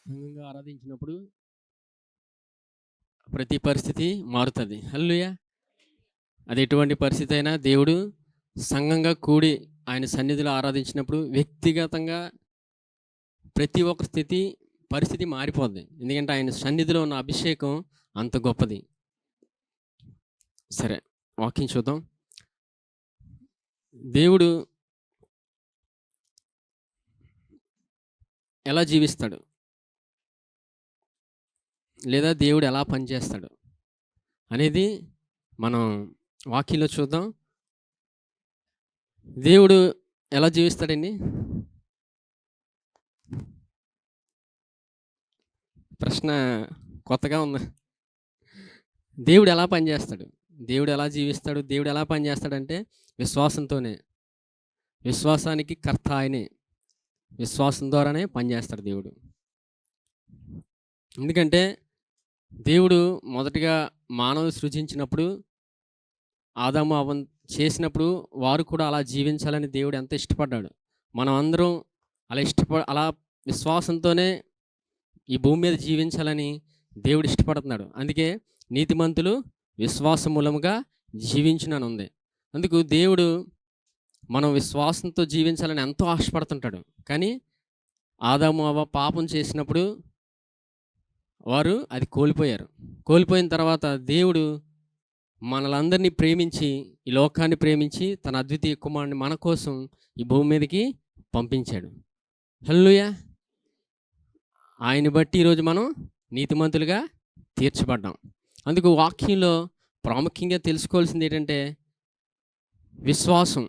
సంఘంగా ఆరాధించినప్పుడు ప్రతి పరిస్థితి మారుతుంది. హల్లెలూయా! అది ఎటువంటి పరిస్థితి అయినా దేవుడు సంఘంగా కూడి ఆయన సన్నిధిలో ఆరాధించినప్పుడు వ్యక్తిగతంగా ప్రతి ఒక్క పరిస్థితి మారిపోద్ది. ఎందుకంటే ఆయన సన్నిధిలో ఉన్న అభిషేకం అంత గొప్పది. సరే, వాక్యం చూద్దాం. దేవుడు ఎలా జీవిస్తాడు, లేదా దేవుడు ఎలా పనిచేస్తాడు అనేది మనం వాక్యంలో చూద్దాం. దేవుడు ఎలా జీవిస్తాడండి? ప్రశ్న కొత్తగా ఉంది. దేవుడు ఎలా పనిచేస్తాడు, దేవుడు ఎలా జీవిస్తాడు, దేవుడు ఎలా పనిచేస్తాడంటే విశ్వాసంతోనే. విశ్వాసానికి కర్త ఆయనే. విశ్వాసం ద్వారానే పనిచేస్తాడు దేవుడు. ఎందుకంటే దేవుడు మొదటిగా మానవుని సృజించినప్పుడు, ఆదాము అవ్వను చేసినప్పుడు వారు కూడా అలా జీవించాలని దేవుడు ఎంత ఇష్టపడ్డాడు. మనం అందరం అలా విశ్వాసంతోనే ఈ భూమి మీద జీవించాలని దేవుడు ఇష్టపడుతున్నాడు. అందుకే నీతిమంతులు విశ్వాస మూలముగా జీవించునని ఉంది. అందుకు దేవుడు మనం విశ్వాసంతో జీవించాలని ఎంతో ఆశపడుతుంటాడు. కానీ ఆదాము అవ్వ పాపం చేసినప్పుడు వారు అది కోల్పోయారు. కోల్పోయిన తర్వాత దేవుడు మనలందరినీ ప్రేమించి, ఈ లోకాన్ని ప్రేమించి తన అద్వితీయ కుమారుని మన కోసం ఈ భూమి మీదకి పంపించాడు. హల్లెలూయా! ఆయన్ని బట్టి ఈరోజు మనం నీతిమంతులుగా తీర్చబడ్డాం. అందుకు వాక్యంలో ప్రాముఖ్యంగా తెలుసుకోవాల్సింది ఏంటంటే విశ్వాసం.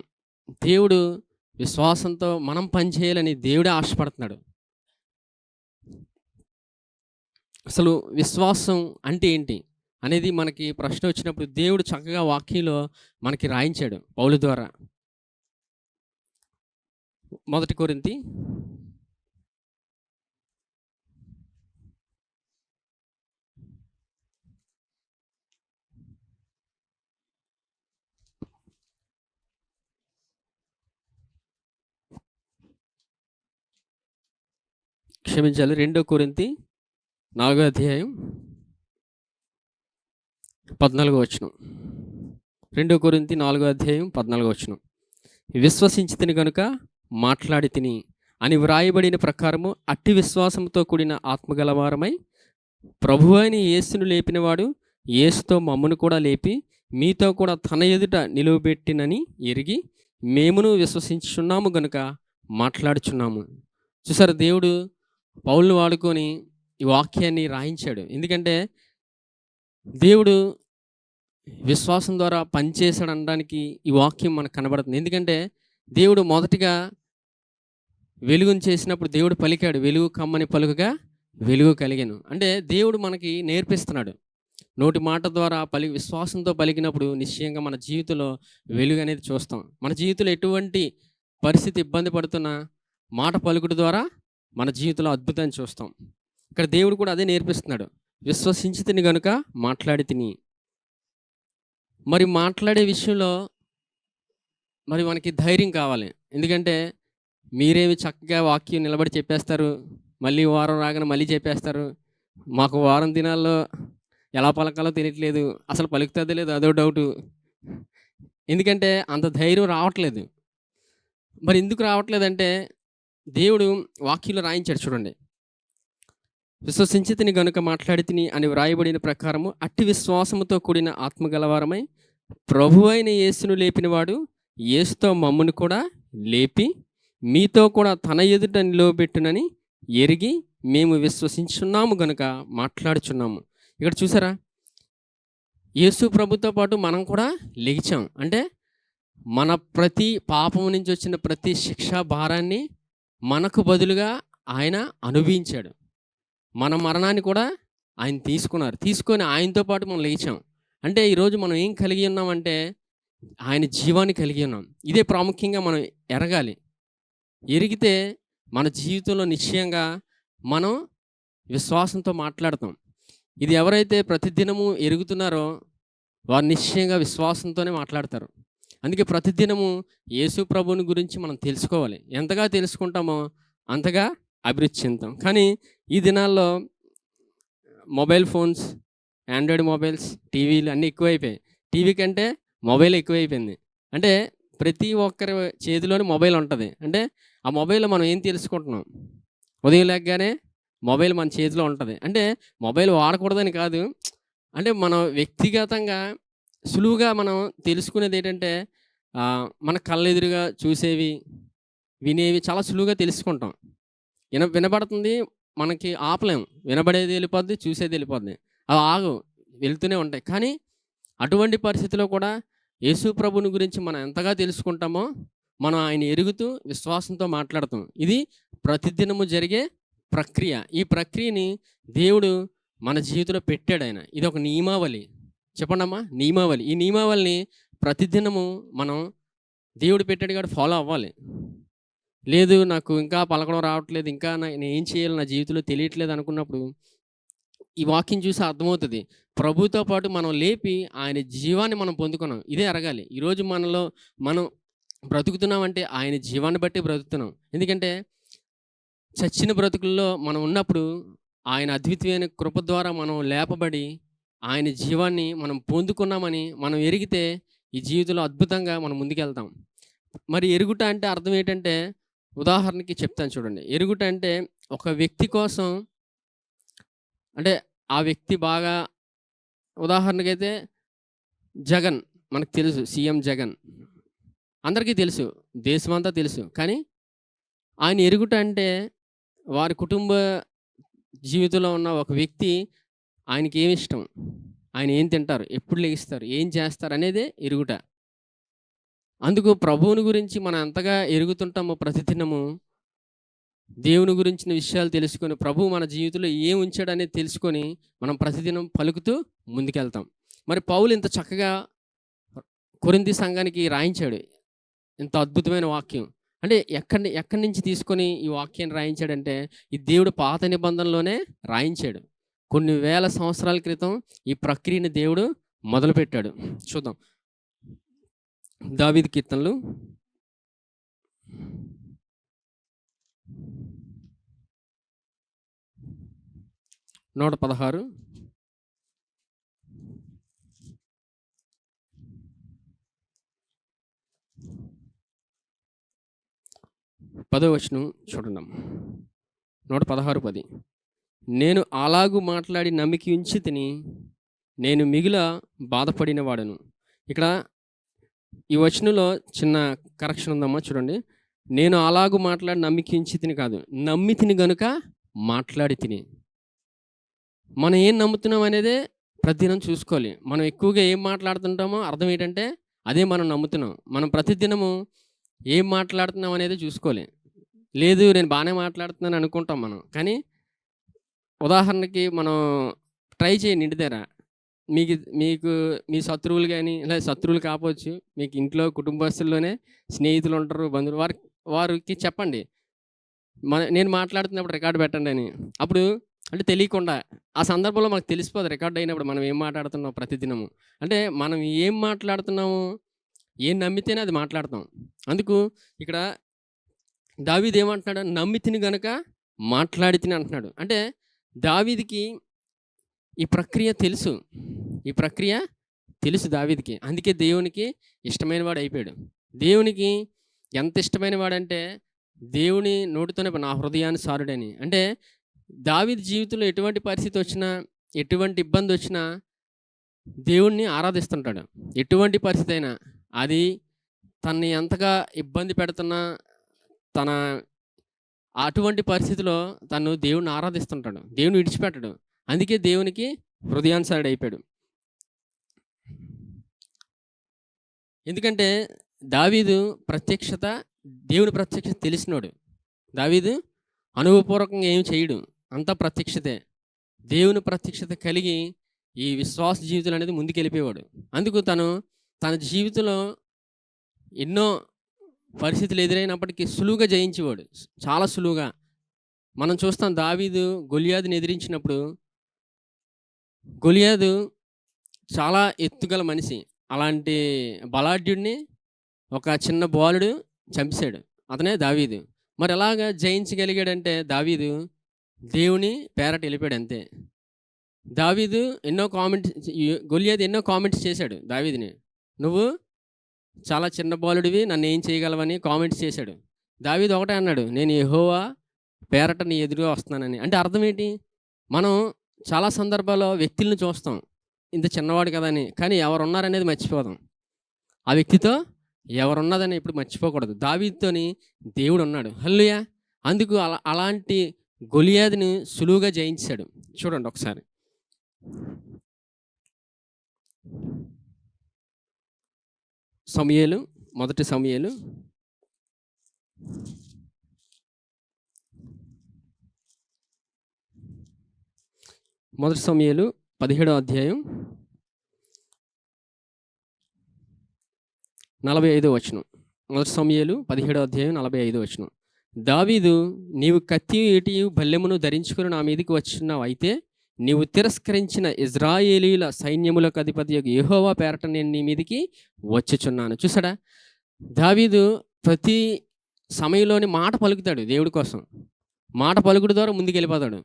దేవుడు విశ్వాసంతో మనం పనిచేయాలని దేవుడే ఆశపడుతున్నాడు. అసలు విశ్వాసం అంటే ఏంటి అనేది మనకి ప్రశ్న వచ్చినప్పుడు దేవుడు చక్కగా వాక్యంలో మనకి రాయించాడు పౌలు ద్వారా. 1 కొరింథీ క్షమించాలి 2 కొరింథీ 4వ అధ్యాయం 14వ వచనం. 2 కొరింథీ 4వ అధ్యాయం 14వ వచనం. విశ్వసించితిని గనుక మాట్లాడి తిని అని వ్రాయబడిన ప్రకారము అట్టి విశ్వాసంతో కూడిన ఆత్మగలవారమై ప్రభువైన యేసును లేపినవాడు యేసుతో మమ్మను కూడా లేపి మీతో కూడా తన ఎదుట నిలువబెట్టినని ఎరిగి మేమును విశ్వసించుచున్నాము గనుక మాట్లాడుచున్నాము. చూసారు, దేవుడు పౌలును వాడుకొని ఈ వాక్యాన్ని రాయించాడు. ఎందుకంటే దేవుడు విశ్వాసం ద్వారా పనిచేశాడు అనడానికి ఈ వాక్యం మనకు కనబడుతుంది. ఎందుకంటే దేవుడు మొదటిగా వెలుగును చేసినప్పుడు దేవుడు పలికాడు, వెలుగు కమ్మని పలుకగా వెలుగు కలిగాను. అంటే దేవుడు మనకి నేర్పిస్తున్నాడు. నోటి మాట ద్వారా విశ్వాసంతో పలికినప్పుడు నిశ్చయంగా మన జీవితంలో వెలుగు అనేది చూస్తాం. మన జీవితంలో ఎటువంటి పరిస్థితి ఇబ్బంది పడుతున్నా మాట పలుకుడు ద్వారా మన జీవితంలో అద్భుతాన్ని చూస్తాం. ఇక్కడ దేవుడు కూడా అదే నేర్పిస్తున్నాడు. విశ్వసించి తిని గనుక మాట్లాడి తిని. మరి మాట్లాడే విషయంలో మరి మనకి ధైర్యం కావాలి. ఎందుకంటే మీరేమి చక్కగా వాక్యం నిలబడి చెప్పేస్తారు, మళ్ళీ వారం రాగానే మళ్ళీ చెప్పేస్తారు. మాకు వారం దినాల్లో ఎలా పలకాలో తెలియట్లేదు, అసలు పలుకుతుందో లేదు అదో డౌటు. ఎందుకంటే అంత ధైర్యం రావట్లేదు. మరి ఎందుకు రావట్లేదంటే దేవుడు వాక్యంలో రాయించాడు చూడండి. విశ్వసించితిని గనుక మాట్లాడి తిని అని వ్రాయబడిన ప్రకారము అట్టి విశ్వాసముతో కూడిన ఆత్మగలవారమై ప్రభువైన యేసును లేపినవాడు యేసుతో మమ్మును కూడా లేపి మీతో కూడా తన ఎదుట నిలవబెట్టునని ఎరిగి మేము విశ్వసించున్నాము గనుక మాట్లాడుచున్నాము. ఇక్కడ చూసారా, యేసు ప్రభుతో పాటు మనం కూడా లెగిచాం. అంటే మన ప్రతి పాపం నుంచి వచ్చిన ప్రతి శిక్షా భారాన్ని మనకు బదులుగా ఆయన అనుభవించాడు. మన మరణాన్ని కూడా ఆయన తీసుకొని ఆయనతో పాటు మనం లేచాం. అంటే ఈరోజు మనం ఏం కలిగి ఉన్నామంటే ఆయన జీవాన్ని కలిగి ఉన్నాం. ఇదే ప్రాముఖ్యంగా మనం ఎరగాలి. ఎరిగితే మన జీవితంలో నిశ్చయంగా మనం విశ్వాసంతో మాట్లాడతాం. ఇది ఎవరైతే ప్రతిదినము ఎరుగుతున్నారో వారు నిశ్చయంగా విశ్వాసంతోనే మాట్లాడతారు. అందుకే ప్రతిదినము యేసు ప్రభువుని గురించి మనం తెలుసుకోవాలి. ఎంతగా తెలుసుకుంటామో అంతగా అభివృద్ధి చెందుతాం. కానీ ఈ దినాల్లో మొబైల్ ఫోన్స్, ఆండ్రాయిడ్ మొబైల్స్, టీవీలు అన్నీ ఎక్కువైపోయాయి. టీవీ కంటే మొబైల్ ఎక్కువైపోయింది. అంటే ప్రతి ఒక్కరి చేతిలోని మొబైల్ ఉంటది. అంటే ఆ మొబైల్‌లో మనం ఏం తెలుసుకుంటున్నాం? ఉదయం లెగ్గానే మొబైల్ మన చేతిలో ఉంటది. అంటే మొబైల్ వాడకూడదని కాదు. అంటే మనం వ్యక్తిగతంగా సులువుగా మనం తెలుసుకునేదేంటంటే మన కళ్ళెదురుగా చూసేవి, వినేవి చాలా సులువుగా తెలుసుకుంటాం. వినబడుతుంది మనకి ఆపలేం. వినబడేది ఎళ్ళిపోద్ది, చూసేది ఎళ్ళిపోద్ది. అవి ఆగవు. వెళ్తూనే ఉంటాయి. కానీ అటువంటి పరిస్థితిలో కూడా యేసు ప్రభువుని గురించి మనం ఎంతగా తెలుసుకుంటామో, మనం ఆయన ఎరుగుతూ విశ్వాసంతో మాట్లాడతాం. ఇది ప్రతిదినము జరిగే ప్రక్రియ. ఈ ప్రక్రియని దేవుడు మన జీవితంలో పెట్టాడాయన. ఇదొక నియమావళి. చెప్పండమ్మా? నియమావళి. ఈ నియమావళిని ప్రతిదినము మనం దేవుడు పెట్టాడు కాబట్టి ఫాలో అవ్వాలి. లేదు నాకు ఇంకా పలకడం రావట్లేదు, ఇంకా నేనేం చేయాలో నా జీవితంలో తెలియట్లేదు అనుకున్నప్పుడు, ఈ వాక్యం చూసి అర్థమవుతది. ప్రభుతో పాటు మనం లేపి ఆయన జీవాన్ని మనం పొందుకున్నాం. ఇదే ఎరగాలి. ఈరోజు మనలో మనం బ్రతుకుతున్నామంటే ఆయన జీవాన్ని బట్టి బ్రతుకుతున్నాం. ఎందుకంటే చచ్చిన బ్రతుకుల్లో మనం ఉన్నప్పుడు ఆయన అద్వితీయమైన కృప ద్వారా మనం లేపబడి ఆయన జీవాన్ని మనం పొందుకున్నామని మనం ఎరిగితే ఈ జీవితంలో అద్భుతంగా మనం ముందుకెళ్తాం. మరి ఎరుగుట అంటే అర్థం ఏంటంటే ఉదాహరణకి చెప్తాను చూడండి. ఎరుగుట అంటే ఒక వ్యక్తి కోసం అంటే ఆ వ్యక్తి బాగా ఉదాహరణకైతే జగన్ మనకు తెలుసు. సీఎం జగన్ అందరికీ తెలుసు. దేశమంతా తెలుసు. కానీ ఆయన ఎరుగుట అంటే వారి కుటుంబ జీవితంలో ఉన్న ఒక వ్యక్తి ఆయనకి ఏమి ఇష్టం, ఆయన ఏం తింటారు, ఎప్పుడు లెగిస్తారు, ఏం చేస్తారు అనేదే ఎరుగుట. అందుకు ప్రభువుని గురించి మనం ఎంతగా ఎరుగుతుంటామో ప్రతిదినము దేవుని గురించిన విషయాలు తెలుసుకొని ప్రభువు మన జీవితంలో ఏం ఉంచాడనేది తెలుసుకొని మనం ప్రతిదినం పలుకుతూ ముందుకెళ్తాం. మరి పౌలు ఇంత చక్కగా కొరింథీ సంఘానికి రాయించాడు ఇంత అద్భుతమైన వాక్యం. అంటే ఎక్కడి నుంచి తీసుకొని ఈ వాక్యాన్ని రాయించాడంటే ఈ దేవుడు పాత నిబంధనలోనే రాయించాడు. కొన్ని వేల సంవత్సరాల క్రితం ఈ ప్రక్రియని దేవుడు మొదలుపెట్టాడు. చూద్దాం. దావీదు కీర్తనలు 116 10వ వచనం చూడండి. 116:10 నేను అలాగు మాట్లాడి నమ్మిక ఉంచి తిని నేను మిగుల బాధపడిన వాడను. ఇక్కడ ఈ వచనంలో చిన్న కరెక్షన్ ఉందమ్మా చూడండి. నేను అలాగు మాట్లాడి నమ్మిక ఉంచి తిని కాదు, నమ్మి తిని గనుక మాట్లాడి తిని. మనం ఏం నమ్ముతున్నాం అనేదే ప్రతిదినం చూసుకోవాలి. మనం ఎక్కువగా ఏం మాట్లాడుతుంటామో అర్థం ఏంటంటే అదే మనం నమ్ముతున్నాం. మనం ప్రతిదినము ఏం మాట్లాడుతున్నాం అనేది చూసుకోవాలి. లేదు నేను బాగానే మాట్లాడుతున్నాను అనుకుంటాం మనం. కానీ ఉదాహరణకి మనం ట్రై చేయండి ఇంటి దగ్గర. మీకు మీ శత్రువులు కానీ లేదా శత్రువులు కావచ్చు, మీకు ఇంట్లో కుటుంబస్తుల్లోనే స్నేహితులు ఉంటారు, బంధువులు, వారికి చెప్పండి నేను మాట్లాడుతున్నప్పుడు రికార్డు పెట్టండి అని. అప్పుడు అంటే తెలియకుండా ఆ సందర్భంలో మనకు తెలిసిపోదు రికార్డ్ అయినప్పుడు మనం ఏం మాట్లాడుతున్నాం ప్రతిదినము. అంటే మనం ఏం మాట్లాడుతున్నాము, ఏం నమ్మితేనే అది మాట్లాడతాం. అందుకు ఇక్కడ దావీదు ఏమంటున్నాడు, నమ్మి తిని గనుక మాట్లాడి తిని అంటున్నాడు. అంటే దావీదుకి ఈ ప్రక్రియ తెలుసు. ఈ ప్రక్రియ తెలుసు దావీదుకి. అందుకే దేవునికి ఇష్టమైన వాడు అయిపోయాడు. దేవునికి ఎంత ఇష్టమైన వాడంటే దేవుని నోటితోనే నా హృదయానుసారుడని. అంటే దావీదు జీవితంలో ఎటువంటి పరిస్థితి వచ్చినా, ఎటువంటి ఇబ్బంది వచ్చినా దేవుణ్ణి ఆరాధిస్తుంటాడు. ఎటువంటి పరిస్థితి అయినా అది తనని ఎంతగా ఇబ్బంది పెడుతున్నా అటువంటి పరిస్థితిలో తను దేవుణ్ణి ఆరాధిస్తుంటాడు. దేవుని విడిచిపెట్టడు. అందుకే దేవునికి హృదయానుసారుడు అయిపోయాడు. ఎందుకంటే దావీదు దేవుని ప్రత్యక్షత తెలిసినోడు. దావీదు అనుభవపూర్వకంగా ఏం చేయడు, అంతా ప్రత్యక్షతే. దేవుని ప్రత్యక్షత కలిగి ఈ విశ్వాస జీవితం అనేది ముందుకెళ్ళిపోయేవాడు. అందుకు తన జీవితంలో ఎన్నో పరిస్థితులు ఎదురైనప్పటికీ సులువుగా జయించేవాడు. చాలా సులువుగా మనం చూస్తాం. దావీదు గొలియాదుని ఎదిరించినప్పుడు గొలియాదు చాలా ఎత్తుగల మనిషి. అలాంటి బలాఢ్యుడిని ఒక చిన్న బాలుడు చంపేశాడు. అతనే దావీదు. మరి ఎలాగా జయించగలిగాడంటే దావీదు దేవుని పేరట వెళ్ళిపోయాడు అంతే. దావీదు ఎన్నో కామెంట్స్ గొలియాతు ఎన్నో కామెంట్స్ చేశాడు దావీదుని. నువ్వు చాలా చిన్న బాలుడివి, నన్ను ఏం చేయగలవని కామెంట్స్ చేశాడు. దావీదు ఒకటే అన్నాడు, నేను యెహోవా పేరట నీ ఎదురుగా వస్తున్నానని. అంటే అర్థం ఏంటి? మనం చాలా సందర్భాల్లో వ్యక్తులను చూస్తాం, ఇంత చిన్నవాడు కదా అని, కానీ ఎవరున్నారనేది మర్చిపోదాం. ఆ వ్యక్తితో ఎవరున్నదని ఇప్పుడు మర్చిపోకూడదు. దావీదుతోని దేవుడు ఉన్నాడు. హల్లెలూయా. అందుకు అలాంటి గొలియాతుని సులువుగా జయించాడు. చూడండి ఒకసారి. సమూయేలు, మొదటి సమూయేలు 17వ అధ్యాయం 45వ వచనం. మొదటి సమూయేలు 17వ అధ్యాయం 45వ వచనం. దావీదు, నీవు కత్తియు ఈటెయు బల్లెమును ధరించుకుని నా మీదికి వచ్చినావు, అయితే నీవు తిరస్కరించిన ఇజ్రాయేలీల సైన్యములకు అధిపతియగు యెహోవా పేరట నేను నీ మీదికి వచ్చుచున్నాను. చూసాడా? దావీదు ప్రతి సమయంలోని మాట పలుకుతాడు దేవుడి కోసం. మాట పలుకుడు ద్వారా ముందుకెళ్ళిపోతాడు.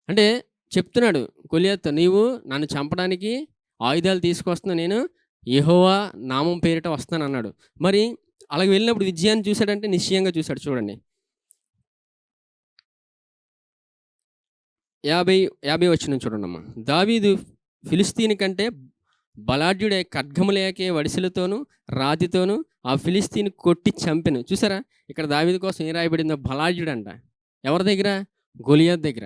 అంటే చెప్తున్నాడు గొలియాతు, నీవు నన్ను చంపడానికి ఆయుధాలు తీసుకొస్తున్నా, నేను యెహోవా నామం పేరిట వస్తాను అన్నాడు. మరి అలాగే వెళ్ళినప్పుడు విజయాన్ని చూశాడంటే నిశ్చయంగా చూశాడు. చూడండి 50 వచనం చూడండమ్మా. దావీదు ఫిలిస్తీని కంటే బలాఢ్యుడే, ఖడ్గము లేకే వడిసెలతోనూ రాతితోనూ ఆ ఫిలిస్తీని కొట్టి చంపెను. చూసారా? ఇక్కడ దావీదు కోసం ఏం రాయబడిందో? బలాఢ్యుడు అంట. ఎవరి దగ్గర? గొలియాతు దగ్గర.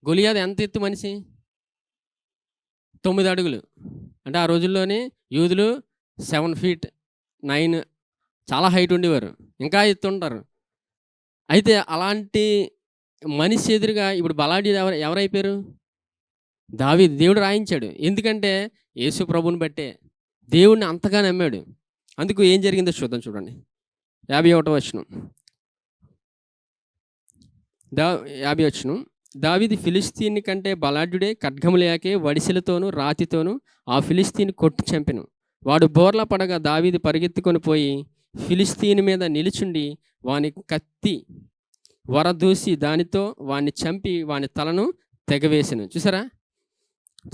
గొలియాతు ఎంత ఎత్తు మనిషి? 9 అడుగులు. అంటే ఆ రోజుల్లోనే యూదులు 7 feet 9 చాలా హైట్ ఉండేవారు, ఇంకా ఎత్తు ఉంటారు. అయితే అలాంటి మనిషి ఎదురుగా ఇప్పుడు బలాఢ్యుడు ఎవరైపోయారు? దావీదు. దేవుడు రాయించాడు. ఎందుకంటే యేసు ప్రభువుని బట్టే దేవుణ్ణి అంతగా నమ్మాడు. అందుకు ఏం జరిగిందో చూద్దాం. చూడండి 51వ వచనం. 50 వచనం. దావీదు ఫిలిస్తీని కంటే బలాఢ్యుడే, ఖడ్గము లేకే వడిసెలతోనూ రాతితోనూ ఆ ఫిలిస్తీని కొట్టి చంపెను. వాడు బోర్ల పడగా దావీదు పరిగెత్తుకొని పోయి ఫిలిస్తీని మీద నిలుచుండి వాని కత్తి వరదూసి దానితో వాడిని చంపి వాని తలను తెగవేసాను. చూసారా?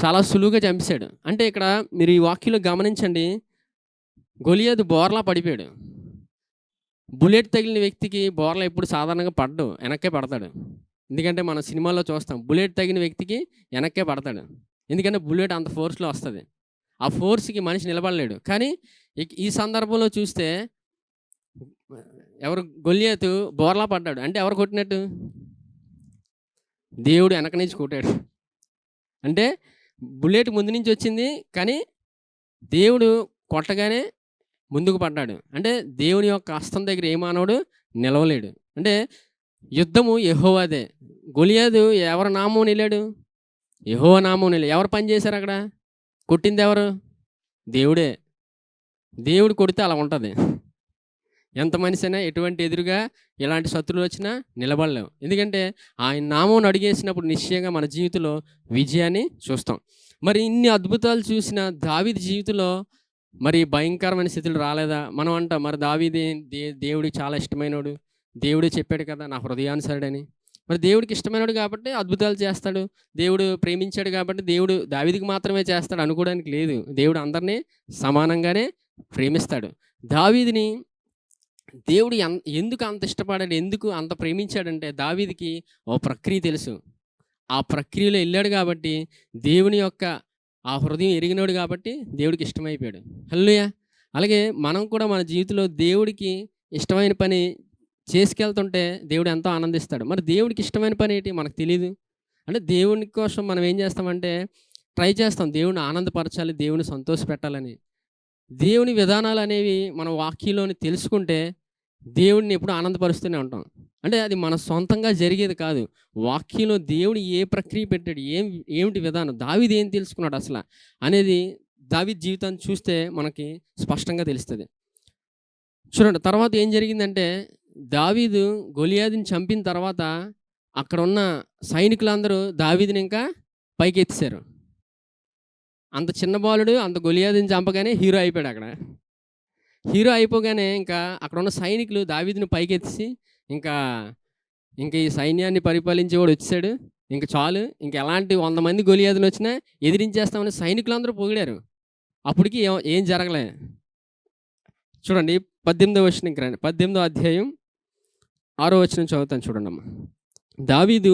చాలా సులువుగా చంపేశాడు. అంటే ఇక్కడ మీరు ఈ వాక్యంలో గమనించండి, గొలియాతు బోర్లా పడిపోయాడు. బుల్లెట్ తగిలిన వ్యక్తికి బోర్లా ఎప్పుడు సాధారణంగా పడ్డు, వెనక్కే పడతాడు. ఎందుకంటే మనం సినిమాల్లో చూస్తాం, బుల్లెట్ తగిన వ్యక్తికి వెనక్కే పడతాడు. ఎందుకంటే బుల్లెట్ అంత ఫోర్స్లో వస్తుంది. ఆ ఫోర్స్కి మనిషి నిలబడలేడు. కానీ ఈ సందర్భంలో చూస్తే గొలియాతు బోర్లా పడ్డాడు. అంటే ఎవరు కొట్టినట్టు? దేవుడు వెనక నుంచి కొట్టాడు. అంటే బుల్లెట్ ముందు నుంచి వచ్చింది, కానీ దేవుడు కొట్టగానే ముందుకు పడ్డాడు. అంటే దేవుని యొక్క హస్తం దగ్గర ఏ మానవుడు నిలవలేడు. అంటే యుద్ధము యెహోవాదే. గొలియాతు ఎవరి నామం నిలాడు? యెహోవా నామం నిలాడు. ఎవరు పని చేశారు అక్కడ? కొట్టింది ఎవరు? దేవుడే. దేవుడు కొడితే అలా ఉంటుంది. ఎంత మనిషి అయినా ఎటువంటి ఎదురుగా ఎలాంటి శత్రువులు వచ్చినా నిలబడలేము. ఎందుకంటే ఆయన నామం అడిగేసినప్పుడు నిశ్చయంగా మన జీవితంలో విజయాన్ని చూస్తాం. మరి ఇన్ని అద్భుతాలు చూసిన దావీదు జీవితంలో మరి భయంకరమైన స్థితులు రాలేదా? మనం అంటాం, మరి దావీదు దేవుడికి చాలా ఇష్టమైనడు, దేవుడే చెప్పాడు కదా నా హృదయానుసరుడని. మరి దేవుడికి ఇష్టమైనడు కాబట్టి అద్భుతాలు చేస్తాడు. దేవుడు ప్రేమించాడు కాబట్టి దేవుడు దావీదుకి మాత్రమే చేస్తాడు అనుకోవడానికి లేదు. దేవుడు అందరినీ సమానంగానే ప్రేమిస్తాడు. దావీదుని దేవుడు ఎందుకు అంత ఇష్టపడాడు, ఎందుకు అంత ప్రేమించాడంటే దావీదుకి ఓ ప్రక్రియ తెలుసు. ఆ ప్రక్రియలో వెళ్ళాడు కాబట్టి, దేవుని యొక్క ఆ హృదయం ఎరిగినాడు కాబట్టి దేవుడికి ఇష్టమైపోయాడు. హల్లెలూయా. అలాగే మనం కూడా మన జీవితంలో దేవుడికి ఇష్టమైన పని చేసుకెళ్తుంటే దేవుడు ఎంతో ఆనందిస్తాడు. మరి దేవుడికి ఇష్టమైన పని ఏంటి మనకు తెలియదు. అంటే దేవుని కోసం మనం ఏం చేస్తామంటే ట్రై చేస్తాం, దేవుని ఆనందపరచాలి, దేవుని సంతోషపెట్టాలని. దేవుని విధానాలు అనేవి మన వాక్యంలోని తెలుసుకుంటే దేవుడిని ఎప్పుడు ఆనందపరుస్తూనే ఉంటాం. అంటే అది మన సొంతంగా జరిగేది కాదు. వాక్యంలో దేవుడు ఏ ప్రక్రియ పెట్టాడు, ఏమిటి విధానం, దావీదు ఏం తెలుసుకున్నాడు అసలు అనేది దావీదు జీవితాన్ని చూస్తే మనకి స్పష్టంగా తెలుస్తుంది. చూడండి తర్వాత ఏం జరిగిందంటే, దావీదు గొలియాతుని చంపిన తర్వాత అక్కడ ఉన్న సైనికులందరూ దావీదుని ఇంకా పైకెత్తేశారు. అంత చిన్న బాలుడు అంత గొలియాతుని చంపగానే హీరో అయిపోయాడు. అక్కడ హీరో అయిపోగానే ఇంకా అక్కడ ఉన్న సైనికులు దావీదుని పైకెత్తేసి ఇంకా ఈ సైన్యాన్ని పరిపాలించేవాడు వచ్చాడు, ఇంక చాలు, ఇంక ఎలాంటి 100 మంది గొలియాతులు వచ్చినా ఎదిరించేస్తామని సైనికులందరూ పొగిడారు. అప్పటికి ఏం జరగలే. చూడండి 18వ వచనంకి రండి. 18వ అధ్యాయం 6వ వచనం చదువుతాను చూడండమ్మా. దావీదు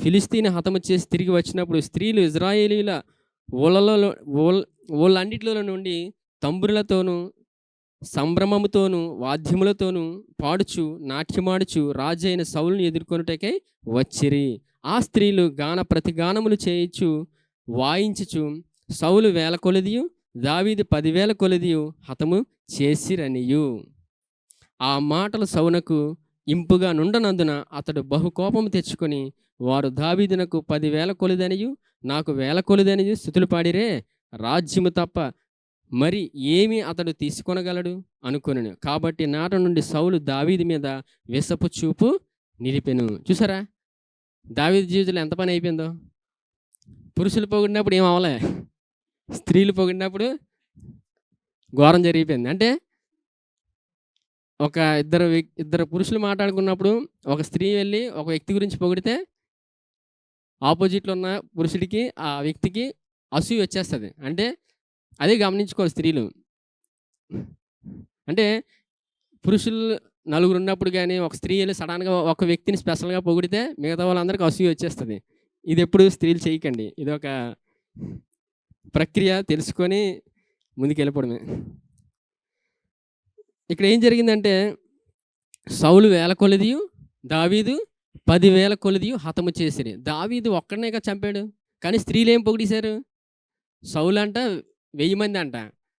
ఫిలిస్తీని హతము చేసి తిరిగి వచ్చినప్పుడు స్త్రీలు ఇజ్రాయేలీల ఊళ్ళన్నిటిలో నుండి తంబురులతోనూ సంభ్రమముతోనూ వాద్యములతోనూ పాడుచు నాట్యమాడుచు రాజు అయిన సౌలుని ఎదుర్కొనుటకై వచ్చిరి. ఆ స్త్రీలు గాన ప్రతిగానములు చేయించు వాయించుచు సౌలు 1000 కొలదియు దావీదు 10,000 కొలదియు హతము చేసిరనియు. ఆ మాటలు సౌనకు ఇంపుగా నుండనందున అతడు బహుకోపము తెచ్చుకొని, వారు దావీదునకు 10,000 కొలదనియు నాకు 1000 కొలదనియు స్తుతులు పాడిరే, రాజ్యము తప్ప మరి ఏమి అతడు తీసుకొనగలడు అనుకొనెను. కాబట్టి నాట నుండి సౌలు దావీదు మీద విషపు చూపు నిలిపెను. చూసారా దావీదు జీవితంలో ఎంత పని అయిపోయిందో. పురుషులు పొగిడినప్పుడు ఏం అవలే, స్త్రీలు పొగిడినప్పుడు ఘోరం జరిగిపోయింది. అంటే ఒక ఇద్దరు పురుషులు మాట్లాడుకున్నప్పుడు ఒక స్త్రీ వెళ్ళి ఒక వ్యక్తి గురించి పొగిడితే ఆపోజిట్లో ఉన్న పురుషుడికి ఆ వ్యక్తికి అసూయ వచ్చేస్తుంది. అంటే అదే గమనించుకోవాలి స్త్రీలు. అంటే పురుషులు నలుగురు ఉన్నప్పుడు కానీ ఒక స్త్రీ వెళ్ళి సడన్గా ఒక వ్యక్తిని స్పెషల్గా పొగిడితే మిగతా వాళ్ళందరికీ అసూయ వచ్చేస్తుంది. ఇది ఎప్పుడు స్త్రీలు చేయకండి. ఇది ఒక ప్రక్రియ, తెలుసుకొని ముందుకు వెళ్ళిపోవడమే. ఇక్కడ ఏం జరిగిందంటే సౌలు 1000 కొలదియు దావీదు 10,000 కొలదియు హతము చేసిరి. దావీదు ఒక్కడనేగా చంపాడు, కానీ స్త్రీలు ఏం పొగిడేశారు. సౌలు అంట 1000 మంది అంట,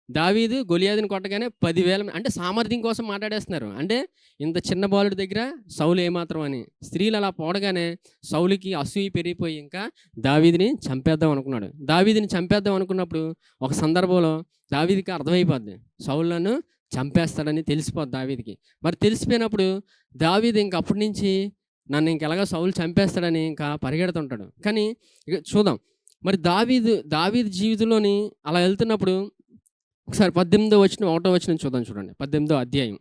దావీదు గొలియాదుని కొట్టగానే 10,000. అంటే సామర్థ్యం కోసం మాట్లాడేస్తున్నారు. అంటే ఇంత చిన్న బాలుడి దగ్గర సౌలు ఏమాత్రం అని. స్త్రీలు అలా పోడగానే సౌలుకి అసూయ పెరిగిపోయి ఇంకా దావీదుని చంపేద్దాం అనుకున్నాడు. దావీదుని చంపేద్దాం అనుకున్నప్పుడు ఒక సందర్భంలో దావీదుకి అర్థమైపోద్ది, సౌలు నన్ను చంపేస్తాడని తెలిసిపోద్ది దావీదుకి. మరి తెలిసిపోయినప్పుడు దావీదు ఇంక అప్పటి నుంచి నన్ను ఇంకెలాగా సౌలు చంపేస్తాడని ఇంకా పరిగెడుతుంటాడు. కానీ ఇక చూద్దాం మరి దావీదు జీవితంలోని అలా వెళ్తున్నప్పుడు ఒకసారి 18వ వచనం 1వ వచనం చూడండి. 18వ అధ్యాయం.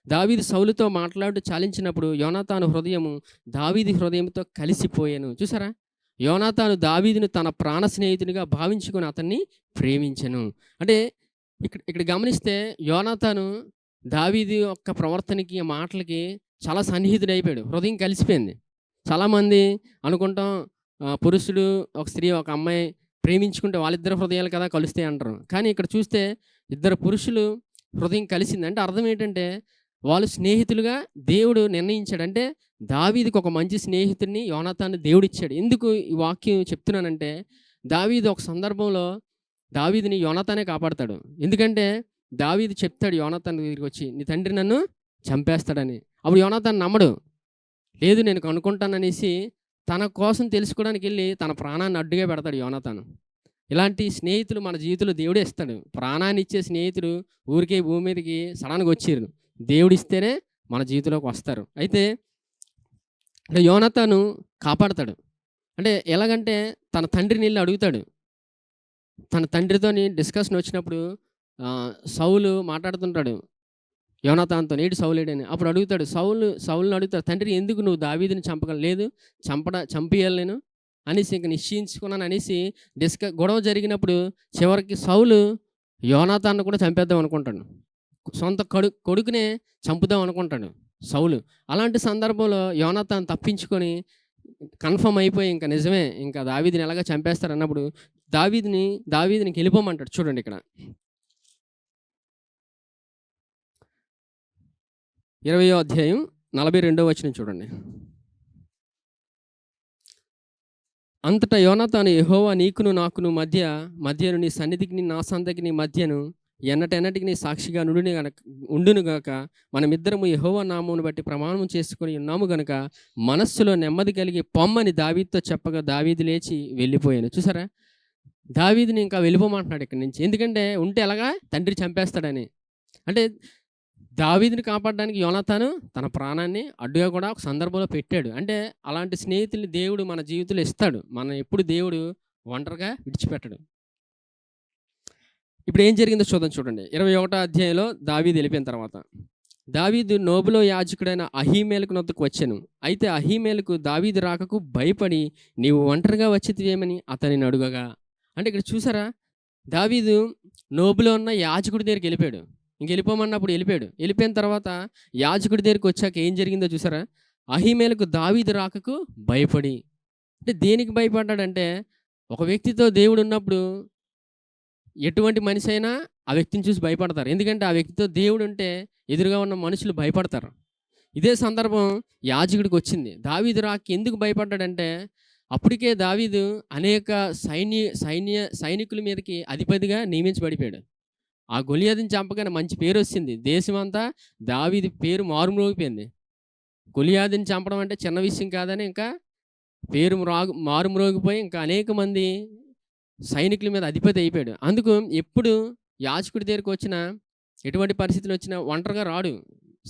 దావీదు సౌలుతో మాట్లాడుతూ చాలించినప్పుడు యోనాతాను హృదయము దావీదు హృదయంతో కలిసిపోయాను. చూసారా, యోనాతాను దావీదును తన ప్రాణ స్నేహితునిగా భావించుకొని అతన్ని ప్రేమించెను. అంటే ఇక్కడ గమనిస్తే యోనాతాను దావీదు యొక్క ప్రవర్తనకి మాటలకి చాలా సన్నిహితుడు అయిపోయాడు, హృదయం కలిసిపోయింది. చాలామంది అనుకుంటాం పురుషుడు ఒక స్త్రీ ఒక అమ్మాయి ప్రేమించుకుంటే వాళ్ళిద్దరు హృదయాలు కదా కలుస్తాయి అంటారు. కానీ ఇక్కడ చూస్తే ఇద్దరు పురుషులు హృదయం కలిసింది. అంటే అర్థం ఏంటంటే వాళ్ళు స్నేహితులుగా దేవుడు నిర్ణయించాడు. అంటే దావీదుకు ఒక మంచి స్నేహితుడిని యోనాతాను దేవుడు ఇచ్చాడు. ఎందుకు ఈ వాక్యం చెప్తున్నానంటే దావీదు ఒక సందర్భంలో దావీదుని యోనాతానే కాపాడతాడు. ఎందుకంటే దావీదు చెప్తాడు యోనాతాను దగ్గరికి వచ్చి, నీ తండ్రి నన్ను చంపేస్తాడని. అప్పుడు యోనాతాను నమ్మడు, లేదు నేను కనుక్కుంటాననేసి తన కోసం తెలుసుకోవడానికి వెళ్ళి తన ప్రాణాన్ని అడ్డుగా పెడతాడు యోనాతాను. ఇలాంటి స్నేహితులు మన జీవితంలో దేవుడే ఇస్తాడు. ప్రాణాన్ని ఇచ్చే స్నేహితులు ఊరికే భూమి మీదకి సడన్గా వచ్చారు, దేవుడు ఇస్తేనే మన జీవితంలోకి వస్తారు. అయితే యోనాతాను కాపాడతాడు. అంటే ఎలాగంటే తన తండ్రిని వెళ్ళి అడుగుతాడు. తన తండ్రితోని డిస్కషన్ వచ్చినప్పుడు సౌలు మాట్లాడుతుంటాడు యోనాతానుతో, నేడు సౌలేడని. అప్పుడు అడుగుతాడు సౌలుని అడుగుతాడు, తండ్రి ఎందుకు నువ్వు దావీదుని చంపలేదు, చంపేయాలి నేను అనేసి ఇంక నిశ్చయించుకున్నాను అనేసి గొడవ జరిగినప్పుడు చివరికి సౌలు యోనాతాను కూడా చంపేద్దాం అనుకుంటాడు. సొంత కొడుకునే చంపుదాం అనుకుంటాడు సౌలు. అలాంటి సందర్భంలో యోనాతాను తప్పించుకొని కన్ఫర్మ్ అయిపోయి ఇంకా నిజమే ఇంకా దావీదుని ఎలాగా చంపేస్తారు అన్నప్పుడు దావీదునికి వెళ్ళిపోమంటాడు. చూడండి ఇక్కడ 20వ అధ్యాయం 42వ వచనం చూడండి. అంతటా యోనాతాను యెహోవా నీకును నాకును మధ్యను నీ సన్నిధికి నా సంతకి నీ మధ్యను ఎన్నటెన్నటికి నీ సాక్షిగా ఉండును గాక, మనమిద్దరము యెహోవా నామమును బట్టి ప్రమాణం చేసుకొని ఉన్నాము గనుక మనస్సులో నెమ్మది కలిగి పొమ్మని దావీదుతో చెప్పగా దావీదు లేచి వెళ్ళిపోయాను. చూసారా, దావీదుని ఇంకా వెళ్ళిపోమంటున్నాడు ఇక్కడి నుంచి. ఎందుకంటే ఉంటే ఎలాగా తండ్రి చంపేస్తాడని. అంటే దావీదుని కాపాడడానికి యోనాతాను తన ప్రాణాన్ని అడ్డుగా కూడా ఒక సందర్భంలో పెట్టాడు. అంటే అలాంటి స్నేహితుల్ని దేవుడు మన జీవితంలో ఇస్తాడు. మనం ఎప్పుడు దేవుడు ఒంటరిగా విడిచిపెట్టడు. ఇప్పుడు ఏం జరిగిందో చూడండి. 21వ అధ్యాయంలో దావీదు వెళ్ళిపోయిన తర్వాత దావీదు నోబులో యాజకుడైన అహీమేలకు నొద్దకు వచ్చెను. అయితే అహీమేలకు దావీదు రాకకు భయపడి, నీవు ఒంటరిగా వచ్చితివేమని అతనిని అడుగగా. అంటే ఇక్కడ చూసారా, దావీదు నోబులో ఉన్న యాజకుడి దగ్గరికి వెళ్ళిపోయాడు. ఇంకెళ్ళిపోమన్నప్పుడు వెళ్ళిపోయాడు. వెళ్ళిపోయిన తర్వాత యాజకుడి దగ్గరికి వచ్చాక ఏం జరిగిందో చూసారా, అహీమేలకు దావీదు రాకకు భయపడి. అంటే దేనికి భయపడ్డాడంటే, ఒక వ్యక్తితో దేవుడు ఉన్నప్పుడు ఎటువంటి మనిషి అయినా ఆ వ్యక్తిని చూసి భయపడతారు. ఎందుకంటే ఆ వ్యక్తితో దేవుడు ఉంటే ఎదురుగా ఉన్న మనుషులు భయపడతారు. ఇదే సందర్భం యాజకుడికి వచ్చింది. దావీదు రాకకి ఎందుకు భయపడ్డాడంటే, అప్పటికే దావీదు అనేక సైనికుల మీదకి అధిపతిగా నియమించబడిపోయాడు. ఆ గొలియాతుని చంపగానే మంచి పేరు వచ్చింది. దేశమంతా దావీదు పేరు మారుమ్రోగిపోయింది. గొలియాతుని చంపడం అంటే చిన్న విషయం కాదని ఇంకా పేరు మారుమ్రోగిపోయి ఇంకా అనేక మంది సైనికుల మీద అధిపతి అయిపోయాడు. అందుకు ఎప్పుడు యాజకుడి దగ్గరికి వచ్చినా, ఎటువంటి పరిస్థితులు వచ్చినా ఒంటరిగా రాడు,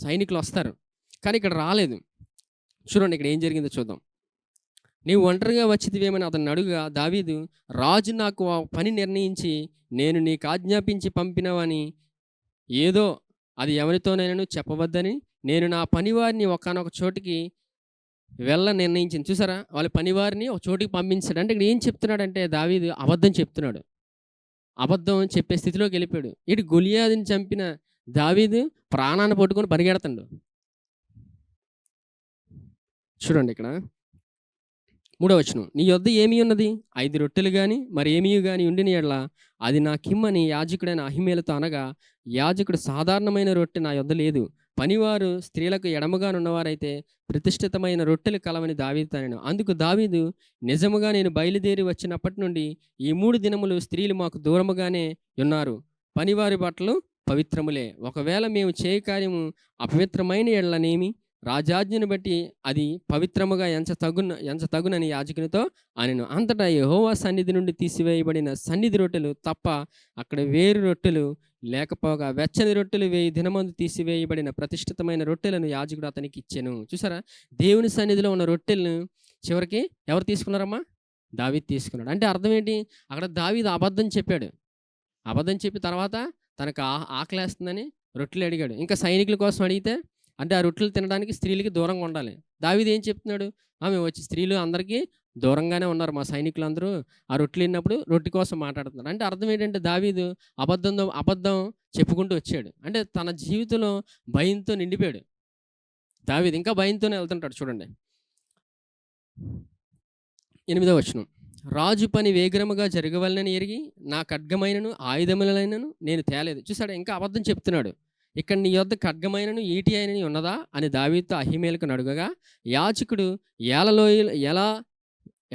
సైనికులు వస్తారు. కానీ ఇక్కడ రాలేదు. చూడండి ఇక్కడ ఏం జరిగిందో చూద్దాం. నీవు ఒంటరిగా వచ్చితివేమని అతన్ని అడుగుగా దావీదు, రాజు నాకు ఆ పని నిర్ణయించి నేను నీకు ఆజ్ఞాపించి పంపినవని, ఏదో అది ఎవరితోనైనా చెప్పవద్దని నేను నా పనివారిని ఒకానొక చోటికి నిర్ణయించింది. చూసారా, వాళ్ళ పనివారిని ఒక చోటికి పంపించాడు. అంటే ఇక్కడ ఏం చెప్తున్నాడంటే దావీదు అబద్ధం చెప్తున్నాడు. అబద్ధం చెప్పే స్థితిలోకి వెళ్ళిపోయాడు. ఇటు గొలియాతుని చంపిన దావీదు ప్రాణాన్ని పట్టుకొని పరిగెడతాడు. చూడండి ఇక్కడ 3వ వచనం, నీ యొద్ద ఏమి ఉన్నది? 5 రొట్టెలు గాని మరి ఏమీ గాని ఉండిన యెడల అది నాకిమ్మని యాజకుడైన అహిమేలతో అనగా, యాజకుడు సాధారణమైన రొట్టె నా యొద్ద లేదు, పనివారు స్త్రీలకు ఎడమగానున్నవారైతే ప్రతిష్ఠితమైన రొట్టెలు కలవని దావీదుతో అనెను. అందుకు దావీదు, నిజముగా నేను బయలుదేరి వచ్చినప్పటి నుండి ఈ 3 దినములు స్త్రీలు మాకు దూరముగానే ఉన్నారు. పనివారి బట్టలు పవిత్రములే. ఒకవేళ మేము చేయ కార్యము అపవిత్రమైన ఎడలనేమి, రాజాజ్ఞను బట్టి అది పవిత్రముగా ఎంచతగునని యాజకునితో అనెను. అంతటా యెహోవా సన్నిధి నుండి తీసివేయబడిన సన్నిధి రొట్టెలు తప్ప అక్కడ వేరు రొట్టెలు లేకపోగా వెచ్చని రొట్టెలు 1000 దినమందు తీసివేయబడిన ప్రతిష్ఠితమైన రొట్టెలను యాజకుడు అతనికి ఇచ్చెను. చూసారా, దేవుని సన్నిధిలో ఉన్న రొట్టెలను చివరికి ఎవరు తీసుకున్నారమ్మా? దావీదు తీసుకున్నాడు. అంటే అర్థం ఏంటి? అక్కడ దావీదు అబద్ధం చెప్పాడు. అబద్ధం చెప్పి తర్వాత తనకు ఆకలేస్తుందని రొట్టెలు అడిగాడు. ఇంకా సైనికుల కోసం అడిగితే, అంటే ఆ రొట్టెలు తినడానికి స్త్రీలకి దూరంగా ఉండాలి. దావీదు ఏం చెప్తున్నాడు? మేము వచ్చి స్త్రీలు అందరికీ దూరంగానే ఉన్నారు, మా సైనికులందరూ ఆ రొట్టెలు తిన్నప్పుడు రొట్టె కోసం మాట్లాడుతున్నారు. అంటే అర్థం ఏంటంటే దావీదు అబద్ధం చెప్పుకుంటూ వచ్చాడు. అంటే తన జీవితంలో భయంతో నిండిపోయాడు. దావీదు ఇంకా భయంతోనే వెళ్తుంటాడు. చూడండి 8వ వచనం, రాజు పని వేగరముగా జరగవలనని ఎరిగి నా ఖడ్గమైనను ఆయుధములైనను నేను తేలేదు. చూసాడు, ఇంకా అబద్ధం చెప్తున్నాడు. ఇక్కడ నీ యొద్ద ఖడ్గమైనను ఈటి అయినని ఉన్నదా అని దావీదుతో అహిమేలకు అడుగగా, యాజకుడు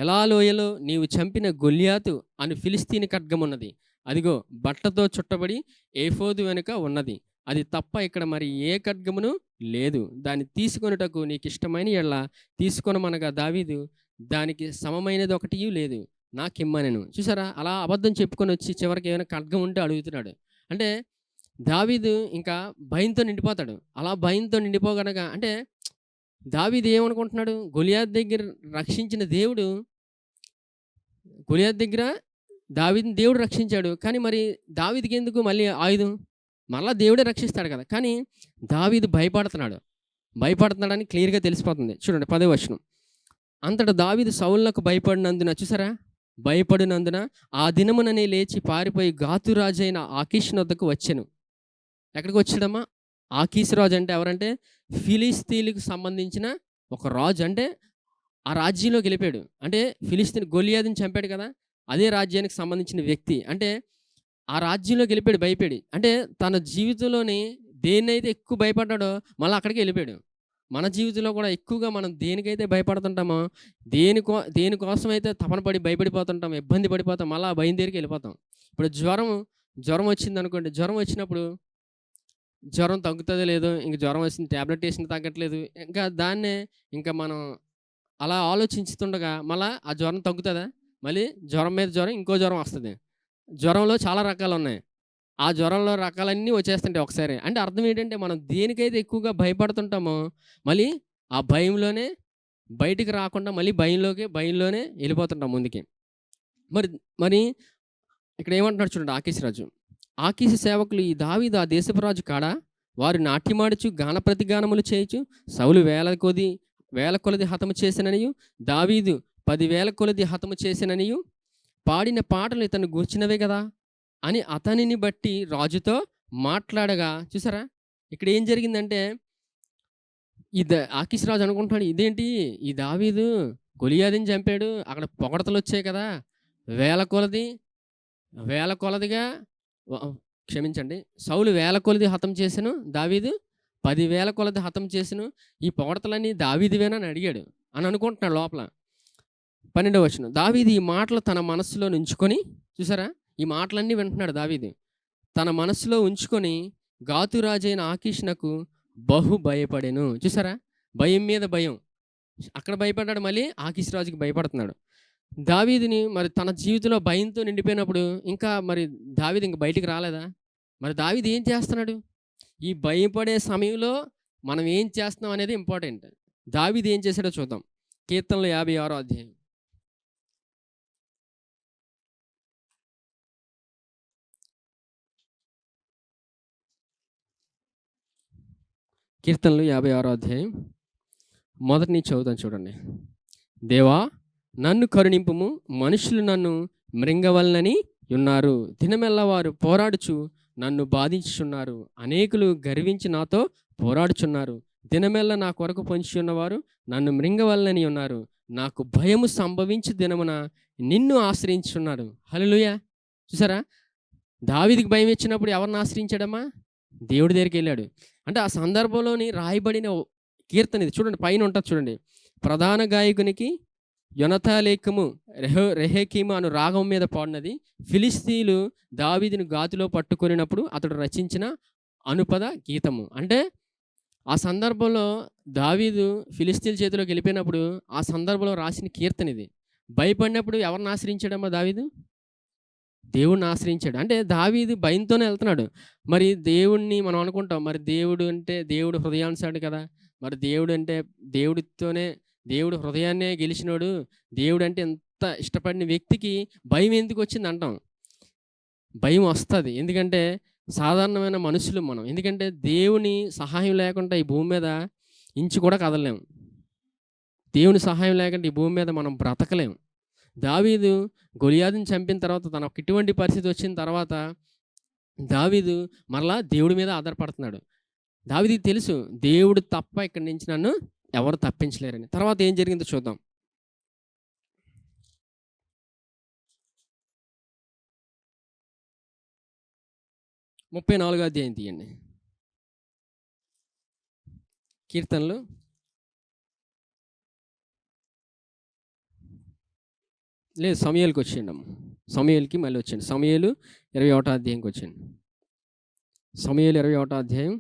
ఎలా లోయలో నీవు చంపిన గొల్యాతు అని ఫిలిస్తీని ఖడ్గం ఉన్నది, అదిగో బట్టతో చుట్టబడి ఏఫోదు వెనుక ఉన్నది, అది తప్ప ఇక్కడ మరి ఏ ఖడ్గమును లేదు, దాన్ని తీసుకొనుటకు నీకు ఇష్టమైన ఎడల తీసుకొనమనగా దావీదు, దానికి సమమైనది ఒకటి లేదు, నాకిమ్మనెను. చూసారా, అలా అబద్ధం చెప్పుకొని వచ్చి చివరికి ఏమైనా ఖడ్గం ఉంటే అడుగుతున్నాడు. అంటే దావీదు ఇంకా భయంతో నిండిపోతాడు. అలా భయంతో నిండిపోగనగా అంటే దావీదు ఏమనుకుంటున్నాడు? గొలియాతు దగ్గర రక్షించిన దేవుడు, గొలియాతు దగ్గర దావీదుని దేవుడు రక్షించాడు. కానీ మరి దావీదుకి ఎందుకు మళ్ళీ ఆయుధం? మళ్ళా దేవుడే రక్షిస్తాడు కదా. కానీ దావీదు భయపడుతున్నాడని క్లియర్గా తెలిసిపోతుంది. చూడండి 10వ వచనం, అంతటా దావీదు సౌలునకు భయపడినందున, చూసారా, భయపడినందున ఆ దినముననే లేచి పారిపోయి గాతు రాజైన ఆకీషు వద్దకు వచ్చెను. ఎక్కడికి వచ్చాడమ్మా? ఆకీషు రాజు అంటే ఎవరంటే ఫిలిస్తీన్లకు సంబంధించిన ఒక రాజు. అంటే ఆ రాజ్యంలోకి వెళ్ళిపోయాడు. అంటే ఫిలిస్తీన్ గొలియాతుని చంపాడు కదా, అదే రాజ్యానికి సంబంధించిన వ్యక్తి. అంటే ఆ రాజ్యంలోకి వెళ్ళిపోయాడు భయపడి. అంటే తన జీవితంలోని దేన్నైతే ఎక్కువ భయపడ్డాడో మళ్ళీ అక్కడికి వెళ్ళిపోయాడు. మన జీవితంలో కూడా ఎక్కువగా మనం దేనికైతే భయపడుతుంటామో, దేనికోసం అయితే తపన పడి భయపడిపోతుంటాం, ఇబ్బంది పడిపోతాం, మళ్ళీ ఆ భయం దగ్గరికి వెళ్ళిపోతాం. ఇప్పుడు జ్వరం వచ్చింది అనుకోండి. జ్వరం వచ్చినప్పుడు జ్వరం తగ్గుతుందో లేదో, ఇంక జ్వరం వచ్చింది ట్యాబ్లెట్ వేసిన తగ్గట్లేదు, ఇంకా దాన్నే ఇంకా మనం అలా ఆలోచించుతుండగా మళ్ళీ ఆ జ్వరం తగ్గుతుందా? మళ్ళీ జ్వరం మీద జ్వరం, ఇంకో జ్వరం వస్తుంది. జ్వరంలో చాలా రకాలు ఉన్నాయి. ఆ జ్వరంలో రకాలన్నీ వచ్చేస్తుంటాయి ఒకసారి. అంటే అర్థం ఏంటంటే మనం దేనికైతే ఎక్కువగా భయపడుతుంటామో మళ్ళీ ఆ భయంలోనే బయటికి రాకుండా మళ్ళీ భయంలోనే వెళ్ళిపోతుంటాం ముందుకి. మరి ఇక్కడ ఏమంటున్నాడు చూడండి ఆకీషు రాజు. ఆకీషు సేవకులు, ఈ దావీదు ఆ దేశపు రాజు కాడా? వారు నాట్యమాడుచు గాన ప్రతిగానములు చేయుచు సౌలు వేల కొలది హతము చేసిననియు దావీదు 10,000 కొలది హతము చేసిననియు పాడిన పాటలు ఇతను గూర్చినవే కదా అని అతనిని బట్టి రాజుతో మాట్లాడగా చూసారా, ఇక్కడ ఏం జరిగిందంటే ఆకీష్ రాజు అనుకుంటున్నాడు, ఇదేంటి ఈ దావీదు గొలియాదిని చంపాడు, అక్కడ పొగడతలు వచ్చాయి కదా, వేల కొలది వేల కొలదిగా క్షమించండి, సౌలు 1000 కొలది హతం చేసెను, దావీదు 10,000 కొలది హతం చేసెను, ఈ పొగడతలన్నీ దావీదువేనా అని అడిగాడు అని అనుకుంటున్నాడు లోపల. 12వ వచనం, దావీదు ఈ మాటలు తన మనస్సులో ఉంచుకొని, చూసారా ఈ మాటలన్నీ వింటున్నాడు దావీదు, తన మనస్సులో ఉంచుకొని గాతు రాజైన ఆకీషునకు బహు భయపడెను. చూసారా, భయం మీద భయం, అక్కడ భయపడ్డాడు, మళ్ళీ ఆకీష్ రాజుకి భయపడుతున్నాడు. దావీదుని మరి తన జీవితంలో భయంతో నిండిపోయినప్పుడు ఇంకా మరి దావీదు ఇంక బయటికి రాలేదా? మరి దావీదు ఏం చేస్తున్నాడు? ఈ భయపడే సమయంలో మనం ఏం చేస్తున్నాం అనేది ఇంపార్టెంట్. దావీదు ఏం చేశాడో చూద్దాం. కీర్తనలు 56వ అధ్యాయం. కీర్తనలు 56వ అధ్యాయం మొదటి నుంచి చదువుతాను చూడండి. దేవా నన్ను కరుణింపుము, మనుషులు నన్ను మృంగవలనని ఉన్నారు, దినమెల్ల వారు పోరాడుచు నన్ను బాధించుచున్నారు, అనేకులు గర్వించి నాతో పోరాడుచున్నారు, దినమెల్ల నా కొరకు పొంచి ఉన్నవారు నన్ను మృంగవలనని ఉన్నారు, నాకు భయము సంభవించు దినమున నిన్ను ఆశ్రయించున్నారు. హల్లెలూయా. చూసారా, దావీదుకి భయం ఇచ్చినప్పుడు ఎవరిని ఆశ్రయించాడమ్మా? దేవుడి దగ్గరికి వెళ్ళాడు. అంటే ఆ సందర్భంలోని రాయబడిన కీర్తన ఇది. చూడండి, పైన ఉంటుంది చూడండి, ప్రధాన గాయకునికి యొనతాలేకము రెహకీము అను రాగం మీద పాడినది, ఫిలిస్తీన్లు దావీదుని గాతులో పట్టుకొనినప్పుడు అతడు రచించిన అనుపద గీతము. అంటే ఆ సందర్భంలో దావీదు ఫిలిస్తీన్ల చేతిలోకి వెళ్ళిపోయినప్పుడు ఆ సందర్భంలో రాసిన కీర్తన ఇది. భయపడినప్పుడు ఎవరిని ఆశ్రయించాడమ్మా దావీదు? దేవుడిని ఆశ్రయించాడు. అంటే దావీదు భయంతోనే వెళ్తున్నాడు. మరి దేవుణ్ణి మనం అనుకుంటాం, మరి దేవుడు అంటే దేవుడు హృదయానుసారుడు కదా, మరి దేవుడు అంటే దేవుడు హృదయాన్నే గెలిచినోడు, దేవుడు అంటే ఎంత ఇష్టపడిన వ్యక్తికి భయం ఎందుకు వచ్చింది అంటాం. భయం వస్తుంది, ఎందుకంటే సాధారణమైన మనుషులు మనం. ఎందుకంటే దేవుని సహాయం లేకుండా ఈ భూమి మీద ఇంచు కూడా కదలలేము. దేవుని సహాయం లేకుండా ఈ భూమి మీద మనం బ్రతకలేము. దావీదు గొలియాదుని చంపిన తర్వాత, తనకు ఇటువంటి పరిస్థితి వచ్చిన తర్వాత దావీదు మరలా దేవుడి మీద ఆధారపడుతున్నాడు. దావీదుకి తెలుసు, దేవుడు తప్ప ఇక్కడి నుంచి నన్ను ఎవరు తప్పించలేరని. తర్వాత ఏం జరిగిందో చూద్దాం. 34వ అధ్యాయం తీయండి. కీర్తనలు లేదు, సమూయేలుకి వచ్చేయండి అమ్మ. సమూయేలుకి మళ్ళీ వచ్చేయండి. సమూయేలు 21వ అధ్యాయంకి వచ్చేయండి. సమూయేలు 21వ అధ్యాయం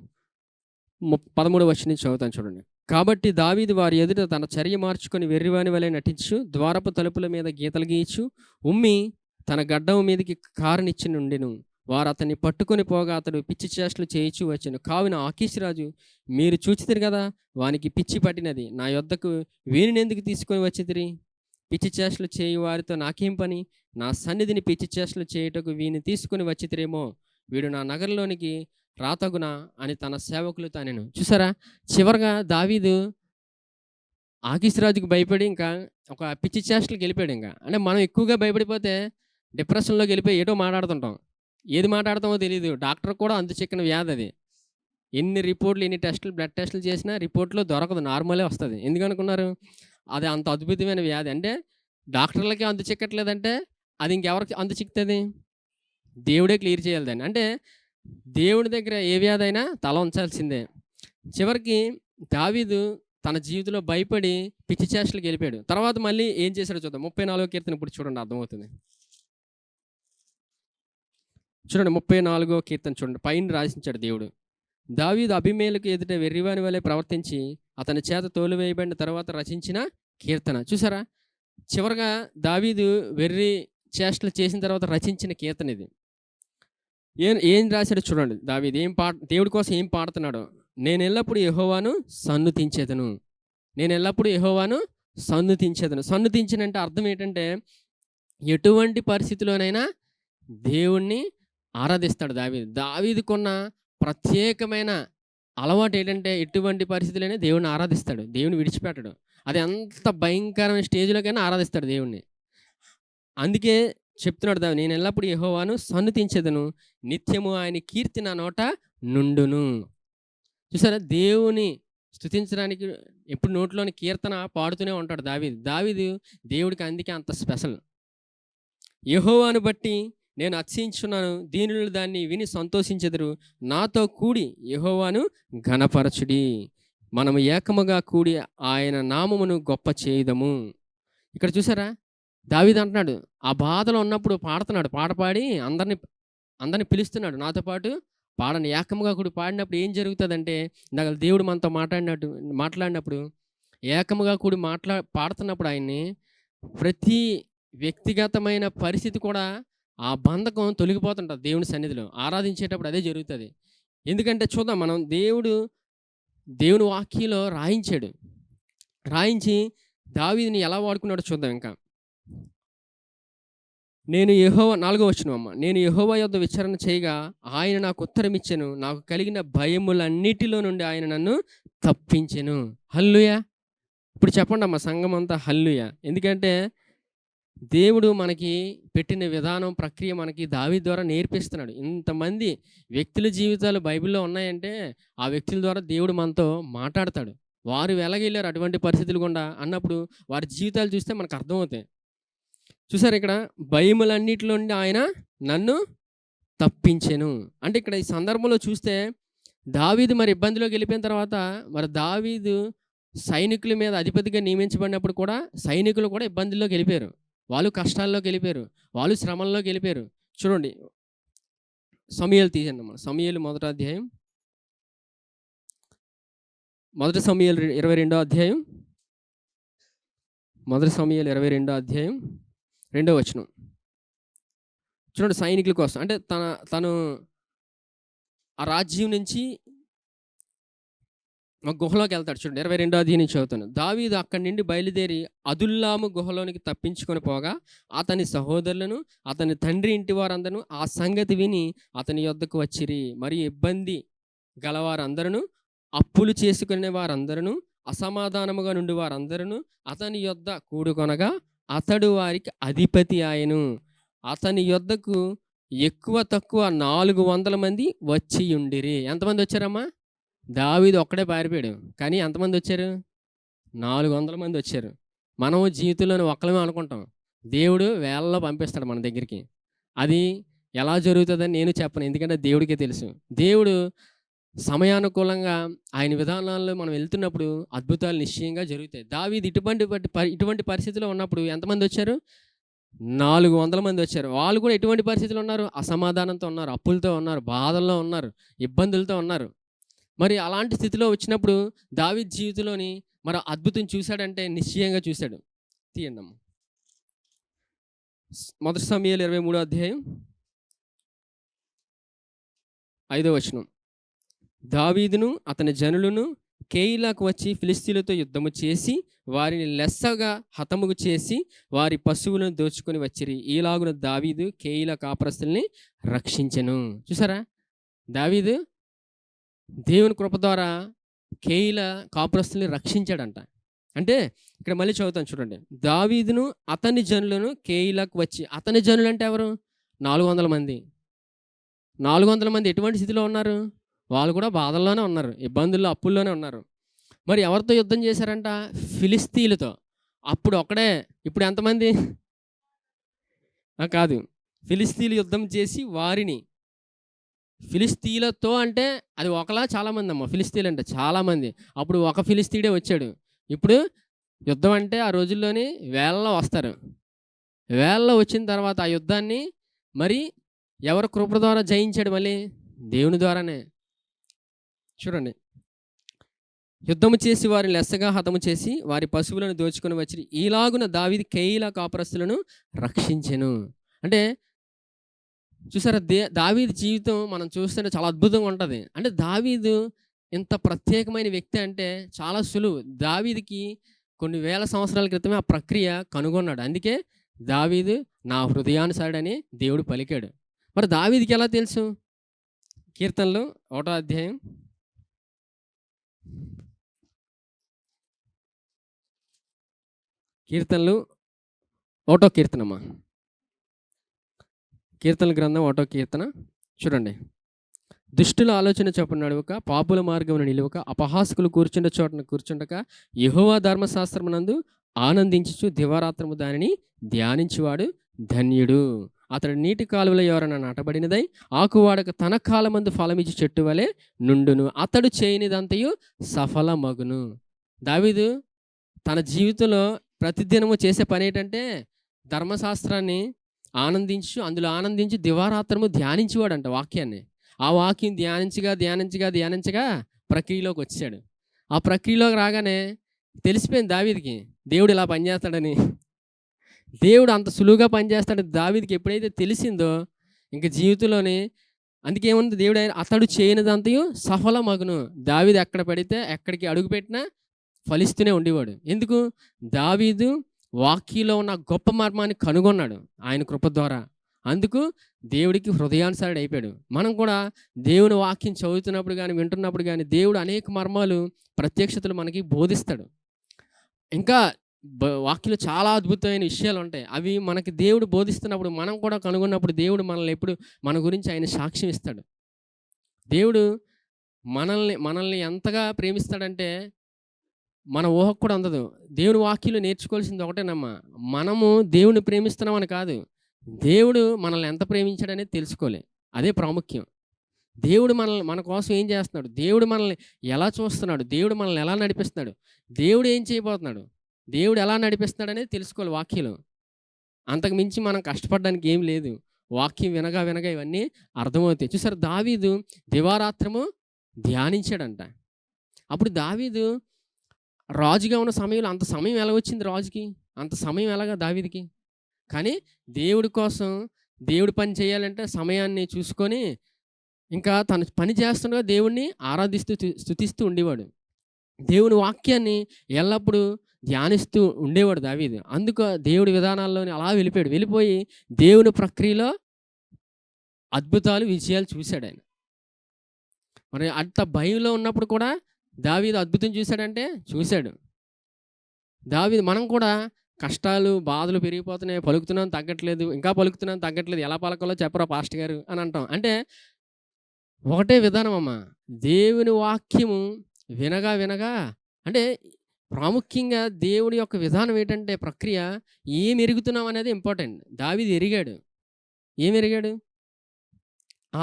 13వ వచనం నుంచి చదువుతాను చూడండి. కాబట్టి దావీదు వారి ఎదుట తన చర్య మార్చుకొని వెర్రివాని వలె నటించు, ద్వారపు తలుపుల మీద గీతలు గీయచ్చు, ఉమ్మి తన గడ్డం మీదకి కారునిచ్చి నుండెను. వారు అతన్ని పట్టుకొని పోగా అతడు పిచ్చి చేష్టలు చేయించు వచ్చాను. కావున ఆకీష్ రాజు, మీరు చూచితిరి కదా, వానికి పిచ్చి పట్టినది, నా యొద్దకు వీరిని ఎందుకు తీసుకొని వచ్చితిరి? పిచ్చి చేష్టలు చేయు వారితో నాకేం పని? నా సన్నిధిని పిచ్చి చేష్టలు చేయుటకు వీని తీసుకొని వచ్చితిరేమో, వీడు నా నగరంలోనికి రాతగునా అని తన సేవకులతో అనెను. చూసారా, చివరిగా దావీదు ఆకీష్ రాజుకి భయపడి ఇంకా ఒక పిచ్చి చేష్టలకు వెళ్ళిపోయాడు. ఇంకా అంటే మనం ఎక్కువగా భయపడిపోతే డిప్రెషన్లోకి వెళ్ళిపోయి ఏటో మాట్లాడుతుంటాం, ఏది మాట్లాడతామో తెలియదు. డాక్టర్ కూడా అంతు చిక్కిన వ్యాధి అది. ఎన్ని రిపోర్ట్లు, ఎన్ని టెస్టులు, బ్లడ్ టెస్టులు చేసినా రిపోర్ట్లో దొరకదు, నార్మలే వస్తుంది. ఎందుకనుకున్నారు? అది అంత అద్భుతమైన వ్యాధి. అంటే డాక్టర్లకి అంతు చిక్కట్లేదంటే అది ఇంకెవరికి అంతు చిక్కుతుంది? దేవుడే క్లియర్ చేయాలి దాన్ని. అంటే దేవుడి దగ్గర ఏ వ్యాధి అయినా తల ఉంచాల్సిందే. చివరికి దావీదు తన జీవితంలో భయపడి పిచ్చి చేష్టలకు వెళ్ళిపోయాడు. తర్వాత మళ్ళీ ఏం చేశాడో చూద్దాం. 34వ కీర్తన ఇప్పుడు చూడండి, అర్థమవుతుంది. చూడండి 34వ కీర్తన చూడండి, పైన రాసించాడు దేవుడు. దావీదు అబీమెలెకు ఎదుట వెర్రివాని వలె ప్రవర్తించి అతని చేత తోలివేయబడిన తర్వాత రచించిన కీర్తన. చూసారా, చివరగా దావీదు వెర్రి చేష్టలు చేసిన తర్వాత రచించిన కీర్తన ఇది. ఏం రాశాడో చూడండి. దావీదు దేవుడి కోసం ఏం పాడుతున్నాడో. నేను ఎల్లప్పుడూ యెహోవాను సన్నుతించెదను, నేను ఎల్లప్పుడూ యెహోవాను సన్నుతించెదను. సన్నుతించనంటే అర్థం ఏంటంటే ఎటువంటి పరిస్థితిలోనైనా దేవుణ్ణి ఆరాధిస్తాడు దావీదు. దావీదుకున్న ప్రత్యేకమైన అలవాటు ఏంటంటే ఎటువంటి పరిస్థితులైనా దేవుడిని ఆరాధిస్తాడు. దేవుడిని విడిచిపెట్టడు. అది ఎంత భయంకరమైన స్టేజ్‌లోకైనా ఆరాధిస్తాడు దేవుడిని. అందుకే చెప్తున్నాడు నేను ఎల్లప్పుడూ యెహోవాను సన్నుతించెదను. నిత్యము ఆయన కీర్తి నా నోట నుండును. చూసారా? దేవుని స్తుతించడానికి ఎప్పుడు నోట్లోని కీర్తన పాడుతూనే ఉంటాడు దావీదు. దావీదు దేవుడికి అందుకే అంత స్పెషల్. యెహోవాను బట్టి నేను అతిశయించుచున్నాను. దీనులు దాన్ని విని సంతోషించెదరు. నాతో కూడి యెహోవాను ఘనపరచుడి. మనము ఏకముగా కూడి ఆయన నామమును గొప్ప చేయుదము. ఇక్కడ చూసారా? దావీదు అంటున్నాడు, ఆ బాధలో ఉన్నప్పుడు పాడుతున్నాడు. పాట పాడి అందరిని పిలుస్తున్నాడు. నాతో పాటు పాడండి. ఏకముగా కూడి పాడినప్పుడు ఏం జరుగుతదంటే, ఇందాక దేవుడు మనతో మాట్లాడినప్పుడు ఏకముగా కూడి పాడుతున్నప్పుడు ఆయన్ని ప్రతి వ్యక్తిగతమైన పరిస్థితి కూడా ఆ బంధకం తొలగిపోతుంటది దేవుని సన్నిధిలో. ఆరాధించేటప్పుడు అదే జరుగుతది. ఎందుకంటే చూద్దాం మనం దేవుని వాక్యంలో రాయించాడు. రాయించి దావీదుని ఎలా వాడుకున్నాడో చూద్దాం ఇంకా. నేను యెహోవా 4వ వచనమమ్మ. నేను యెహోవా యొద్ద విచారణ చేయగా ఆయన నాకు ఉత్తరమిచ్చెను. నాకు కలిగిన భయములన్నిటిలో నుండి ఆయన నన్ను తప్పించెను. హల్లెలూయా! ఇప్పుడు చెప్పండమ్మా సంఘమంతా హల్లెలూయా! ఎందుకంటే దేవుడు మనకి పెట్టిన విధానం, ప్రక్రియ మనకి దావీదు ద్వారా నేర్పిస్తున్నాడు. ఇంతమంది వ్యక్తుల జీవితాలు బైబిల్‌లో ఉన్నాయంటే, ఆ వ్యక్తుల ద్వారా దేవుడు మనతో మాట్లాడతాడు. వారు ఎలాగెళ్లారు అటువంటి పరిస్థితులు గుండా అన్నప్పుడు వారి జీవితాలు చూస్తే మనకు అర్థమవుతాయి. చూసారా ఇక్కడ భయములన్నిటిలో నుండి ఆయన నన్ను తప్పించెను. అంటే ఇక్కడ ఈ సందర్భంలో చూస్తే దావీదు మరి ఇబ్బందిలోకి వెళ్ళిపోయిన తర్వాత మరి దావీదు సైనికుల మీద అధిపతిగా నియమించబడినప్పుడు కూడా సైనికులు కూడా ఇబ్బందుల్లోకి వెళ్ళిపోయారు. వాళ్ళు కష్టాల్లోకి వెళ్ళిపోయారు. వాళ్ళు శ్రమల్లోకి వెళ్ళిపోయారు. చూడండి సమూయేలు తీయండి అమ్మా. సమూయేలు మొదటి అధ్యాయం. మొదటి సమూయేలు 22వ అధ్యాయం. మొదటి సమూయేలు 22వ అధ్యాయం 2వ వచనం. చూడండి సైనికుల కోసం అంటే తను ఆ రాజ్యం నుంచి ఒక గుహలోకి వెళ్తాడు. చూడండి 22వ అధ్యాయం నుంచి చదువుతాను. దావీదు అక్కడి నుండి బయలుదేరి అదుల్లాము గుహలోనికి తప్పించుకొని పోగా అతని సహోదరులను అతని తండ్రి ఇంటి వారందరూ ఆ సంగతి విని అతని యొద్దకు వచ్చిరి. మరియు ఇబ్బంది గలవారందరూ, అప్పులు చేసుకునే వారందరూ, అసమాధానముగా నుండి వారందరూ అతని యొద్ద కూడుకొనగా అతడు వారికి అధిపతి ఆయను. అతని యొద్దకు ఎక్కువ తక్కువ 400 మంది వచ్చి ఉండిరి. ఎంతమంది వచ్చారమ్మా? దావీదు ఒక్కడే పారిపోయాడు. కానీ ఎంతమంది వచ్చారు? 400 మంది వచ్చారు. మనం జీవితంలోని ఒక్కలమే అనుకుంటాం. దేవుడు వేలలో పంపిస్తాడు మన దగ్గరికి. అది ఎలా జరుగుతుందని నేను చెప్పను. ఎందుకంటే దేవుడికే తెలుసు. దేవుడు సమయానుకూలంగా ఆయన విధానాల్లో మనం వెళ్తున్నప్పుడు అద్భుతాలు నిశ్చయంగా జరుగుతాయి. దావీదు ఇటువంటి పరిస్థితిలో ఉన్నప్పుడు ఎంతమంది వచ్చారు? 400 మంది వచ్చారు. వాళ్ళు కూడా ఎటువంటి పరిస్థితుల్లో ఉన్నారు? అసమాధానంతో ఉన్నారు, అప్పులతో ఉన్నారు, బాధల్లో ఉన్నారు, ఇబ్బందులతో ఉన్నారు. మరి అలాంటి స్థితిలో వచ్చినప్పుడు దావీదు జీవితంలోని మరి అద్భుతం చూశాడంటే నిశ్చయంగా చూశాడు. తీయండమ్మ. మొదటి సమూయేలు 23వ అధ్యాయం 5వ వచనం. దావీదును అతని జనులను కేయిలాకు వచ్చి ఫిలిష్తీయులతో యుద్ధము చేసి వారిని లెస్సగా హతముగు చేసి వారి పశువులను దోచుకొని వచ్చిరి. ఈలాగున దావీదు కేయిలా కాపురస్తుల్ని రక్షించెను. చూసారా? దావీదు దేవుని కృప ద్వారా కేయిలా కాపురస్తుల్ని రక్షించాడంట. అంటే ఇక్కడ మళ్ళీ చదువుతాను చూడండి. దావీదును అతని జనులను కేయిలాకు వచ్చి, అతని జనులు అంటే ఎవరు? 400 మంది. 400 మంది ఎటువంటి స్థితిలో ఉన్నారు? వాళ్ళు కూడా బాధల్లోనే ఉన్నారు, ఇబ్బందుల్లో, అప్పుల్లోనే ఉన్నారు. మరి ఎవరితో యుద్ధం చేశారంట? ఫిలిష్తీయులతో. అప్పుడు ఒక్కడే. ఇప్పుడు ఎంతమంది? కాదు, ఫిలిష్తీయులు యుద్ధం చేసి వారిని. ఫిలిష్తీయులతో అంటే అది ఒకలా చాలామంది అమ్మ. ఫిలిష్తీయులు అంటే చాలామంది. అప్పుడు ఒక ఫిలిష్తీయుడే వచ్చాడు. ఇప్పుడు యుద్ధం అంటే ఆ రోజుల్లోని వేలలో వస్తారు. వేలలో వచ్చిన తర్వాత ఆ యుద్ధాన్ని మరి ఎవరి కృప ద్వారా జయించాడు? మళ్ళీ దేవుని ద్వారానే. చూడండి, యుద్ధము చేసి వారిని లెస్సగా హతము చేసి వారి పశువులను దోచుకొని వచ్చి ఈలాగున దావీదు కేయిలా కాపురస్తులను రక్షించెను. అంటే చూసారా? దావీదు జీవితం మనం చూస్తుంటే చాలా అద్భుతంగా ఉంటుంది. అంటే దావీదు ఇంత ప్రత్యేకమైన వ్యక్తి అంటే చాలా సులువు. దావీదుకి కొన్ని వేల సంవత్సరాల క్రితమే ఆ ప్రక్రియ కనుగొన్నాడు. అందుకే దావీదు నా హృదయానుసారుడని దేవుడు పలికాడు. మరి దావీదుకి ఎలా తెలుసు? కీర్తనలు 1వ అధ్యాయం కీర్తనలు ఒకటో కీర్తనమ్మా. కీర్తనల గ్రంథం ఒకటో కీర్తన చూడండి. దుష్టుల ఆలోచన చొప్పున నడవక, పాపుల మార్గమున నిలువక, అపహాసకులు కూర్చుండ చోటన కూర్చుండక, యెహోవా ధర్మశాస్త్రమునందు ఆనందించుచు దివారాత్రము దానిని ధ్యానించువాడు ధన్యుడు. అతడు నీటి కాలువల ఎవరైనా నాటబడినదై ఆకువాడక తన కాలమందు ఫలమిచ్చి చెట్టు వలె నుండును. అతడు చేయనిదంతయు సఫలమగును. దావీదు తన జీవితంలో ప్రతిదినము చేసే పని ఏంటంటే ధర్మశాస్త్రాన్ని ఆనందించు, అందులో ఆనందించి దివారాత్రము ధ్యానించేవాడంట వాక్యాన్ని. ఆ వాక్యం ధ్యానించగా ప్రక్రియలోకి వచ్చాడు. ఆ ప్రక్రియలోకి రాగానే తెలిసిపోయింది దావీదుకి దేవుడు ఇలా పనిచేస్తాడని. దేవుడు అంత సులువుగా పనిచేస్తాడని దావీదుకి ఎప్పుడైతే తెలిసిందో ఇంక జీవితంలోని అందుకే ఏముంది, దేవుడు అతడు చేయనిదంతయు సఫలమగును. దావీదు ఎక్కడ పడితే ఎక్కడికి అడుగుపెట్టినా ఫలిస్తూనే ఉండేవాడు. ఎందుకు? దావీదు వాక్యంలో ఉన్న గొప్ప మర్మాన్ని కనుగొన్నాడు ఆయన కృప ద్వారా. అందుకు దేవుడికి హృదయానుసారుడు అయిపోయాడు. మనం కూడా దేవుని వాక్యం చదువుతున్నప్పుడు కానీ వింటున్నప్పుడు కానీ దేవుడు అనేక మర్మాలు ప్రత్యక్షతలు మనకి బోధిస్తాడు. ఇంకా వాక్యంలో చాలా అద్భుతమైన విషయాలు ఉంటాయి. అవి మనకి దేవుడు బోధిస్తున్నప్పుడు మనం కూడా కనుగొన్నప్పుడు దేవుడు మనల్ని ఎప్పుడు మన గురించి ఆయన సాక్ష్యం ఇస్తాడు. దేవుడు మనల్ని ఎంతగా ప్రేమిస్తాడంటే మన ఊహకు కూడా అందదు. దేవుని వాక్యంలో నేర్చుకోవాల్సింది ఒకటేనమ్మా, మనము దేవుని ప్రేమిస్తున్నామని కాదు, దేవుడు మనల్ని ఎంత ప్రేమించాడనేది తెలుసుకోవాలి. అదే ప్రాముఖ్యం. దేవుడు మన కోసం ఏం చేస్తున్నాడు, దేవుడు మనల్ని ఎలా చూస్తున్నాడు, దేవుడు మనల్ని ఎలా నడిపిస్తున్నాడు, దేవుడు ఏం చేయబోతున్నాడు, దేవుడు ఎలా నడిపిస్తున్నాడు అనేది తెలుసుకోవాలి వాక్యంలో. అంతకు మించి మనం కష్టపడడానికి ఏం లేదు. వాక్యం వినగా ఇవన్నీ అర్థమవుతాయి. చూసారు, దావీదు దివారాత్రము ధ్యానించాడంట. అప్పుడు దావీదు రాజుగా ఉన్న సమయంలో అంత సమయం ఎలా వచ్చింది రాజుకి, అంత సమయం ఎలాగా దావీదుకి? కానీ దేవుడి కోసం దేవుడి పని చేయాలంటే సమయాన్ని చూసుకొని ఇంకా తను పని చేస్తుండగా దేవుణ్ణి ఆరాధిస్తూ స్తుతిస్తూ ఉండేవాడు. దేవుని వాక్యాన్ని ఎల్లప్పుడూ ధ్యానిస్తూ ఉండేవాడు దావీదు. అందుకు దేవుడి విధానాల్లోని అలా వెళ్ళిపోయి దేవుని ప్రక్రియలో అద్భుతాలు విజయాలు చూశాడు ఆయన. మరి అంత భయంలో ఉన్నప్పుడు కూడా దావీదు అద్భుతం చూశాడంటే చూశాడు. దావీదు మనం కూడా కష్టాలు బాధలు పెరిగిపోతున్నాయి, పలుకుతున్నాను తగ్గట్లేదు, ఇంకా పలుకుతున్నాను తగ్గట్లేదు, ఎలా పలకాలో చెప్పరా పాస్టర్ గారు అని అంటాం. అంటే ఒకటే విధానం అమ్మ, దేవుని వాక్యము వినగా అంటే ప్రాముఖ్యంగా దేవుడి యొక్క విధానం ఏంటంటే ప్రక్రియ ఏం ఎరుగుతున్నాం అనేది ఇంపార్టెంట్. దావీదు ఎరిగాడు. ఏం ఎరిగాడు?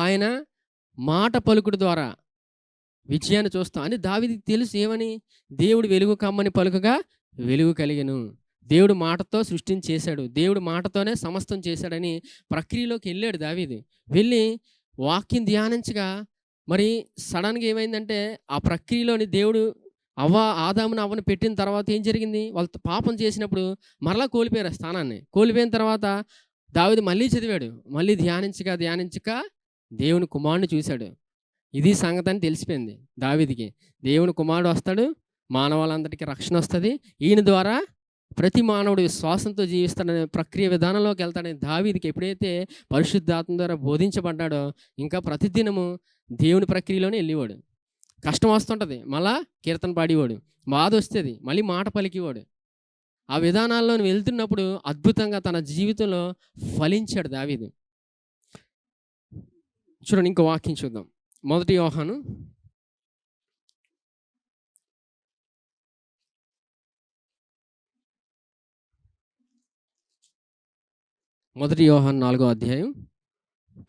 ఆయన మాట పలుకుడు ద్వారా విజయాన్ని చూస్తాం అని దావీదుకి తెలుసు. ఏమని? దేవుడు వెలుగు కమ్మని పలుకగా వెలుగు కలిగెను. దేవుడు మాటతో సృష్టిని చేశాడు, దేవుడు మాటతోనే సమస్తం చేశాడని ప్రక్రియలోకి వెళ్ళాడు దావీదు. వెళ్ళి వాక్యం ధ్యానించగా మరి సడన్గా ఏమైందంటే ఆ ప్రక్రియలోని దేవుడు ఆదామును అవ్వను పెట్టిన తర్వాత ఏం జరిగింది? వాళ్ళు పాపం చేసినప్పుడు మరలా కోల్పోయారు ఆ స్థానాన్ని. కోల్పోయిన తర్వాత దావీదు మళ్ళీ చదివాడు. మళ్ళీ ధ్యానించక దేవుని కుమారుని చూశాడు. ఇది సంగతి అని తెలిసిపోయింది దావీదుకి. దేవుని కుమారుడు వస్తాడు, మానవాళందరికీ రక్షణ వస్తుంది, ఈయన ద్వారా ప్రతి మానవుడు విశ్వాసంతో జీవిస్తాడనే ప్రక్రియ విధానంలోకి వెళ్తాడని దావీదుకి ఎప్పుడైతే పరిశుద్ధాత్మ ద్వారా బోధించబడ్డాడో ఇంకా ప్రతిదినము దేవుని ప్రక్రియలోనే వెళ్ళేవాడు. కష్టం వస్తుంటుంది, మళ్ళా కీర్తన పాడేవాడు, బాధ వస్తుంది, మళ్ళీ మాట పలికేవాడు. ఆ విధానాల్లో వెళ్తున్నప్పుడు అద్భుతంగా తన జీవితంలో ఫలించాడు దావీదు. చూడండి, ఇంకో వాక్యం చూద్దాం. 1 యోహాను 4వ అధ్యాయం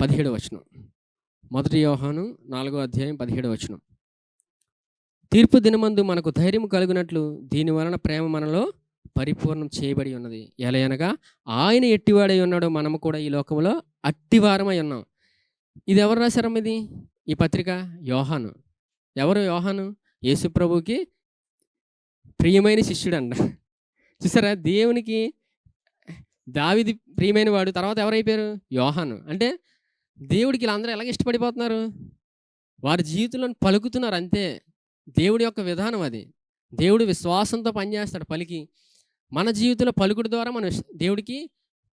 17వ వచనం. 1 యోహాను 4వ అధ్యాయం 17వ వచనం. తీర్పు దినమందు మనకు ధైర్యం కలుగునట్లు దీని వలన ప్రేమ మనలో పరిపూర్ణం చేయబడి ఉన్నది. ఎలయనగా ఆయన ఎట్టివాడై ఉన్నాడో మనము కూడా ఈ లోకంలో అట్టివారమై ఉన్నాం. ఇది ఎవరు రాశారమ్మ? ఇది ఈ పత్రిక యోహాను. ఎవరు యోహాను? యేసు ప్రభువుకి ప్రియమైన శిష్యుడు అంట. చూసారా, దేవునికి దావీదు ప్రియమైన వాడు, తర్వాత ఎవరైపోయారు? యోహాను. అంటే దేవుడికి వీళ్ళందరూ ఎలాగ ఇష్టపడిపోతున్నారు? వారి జీవితంలో పలుకుతున్నారు అంతే. దేవుడి యొక్క విధానం అది. దేవుడు విశ్వాసంతో పనిచేస్తాడు పలికి. మన జీవితంలో పలుకుడు ద్వారా మనం దేవుడికి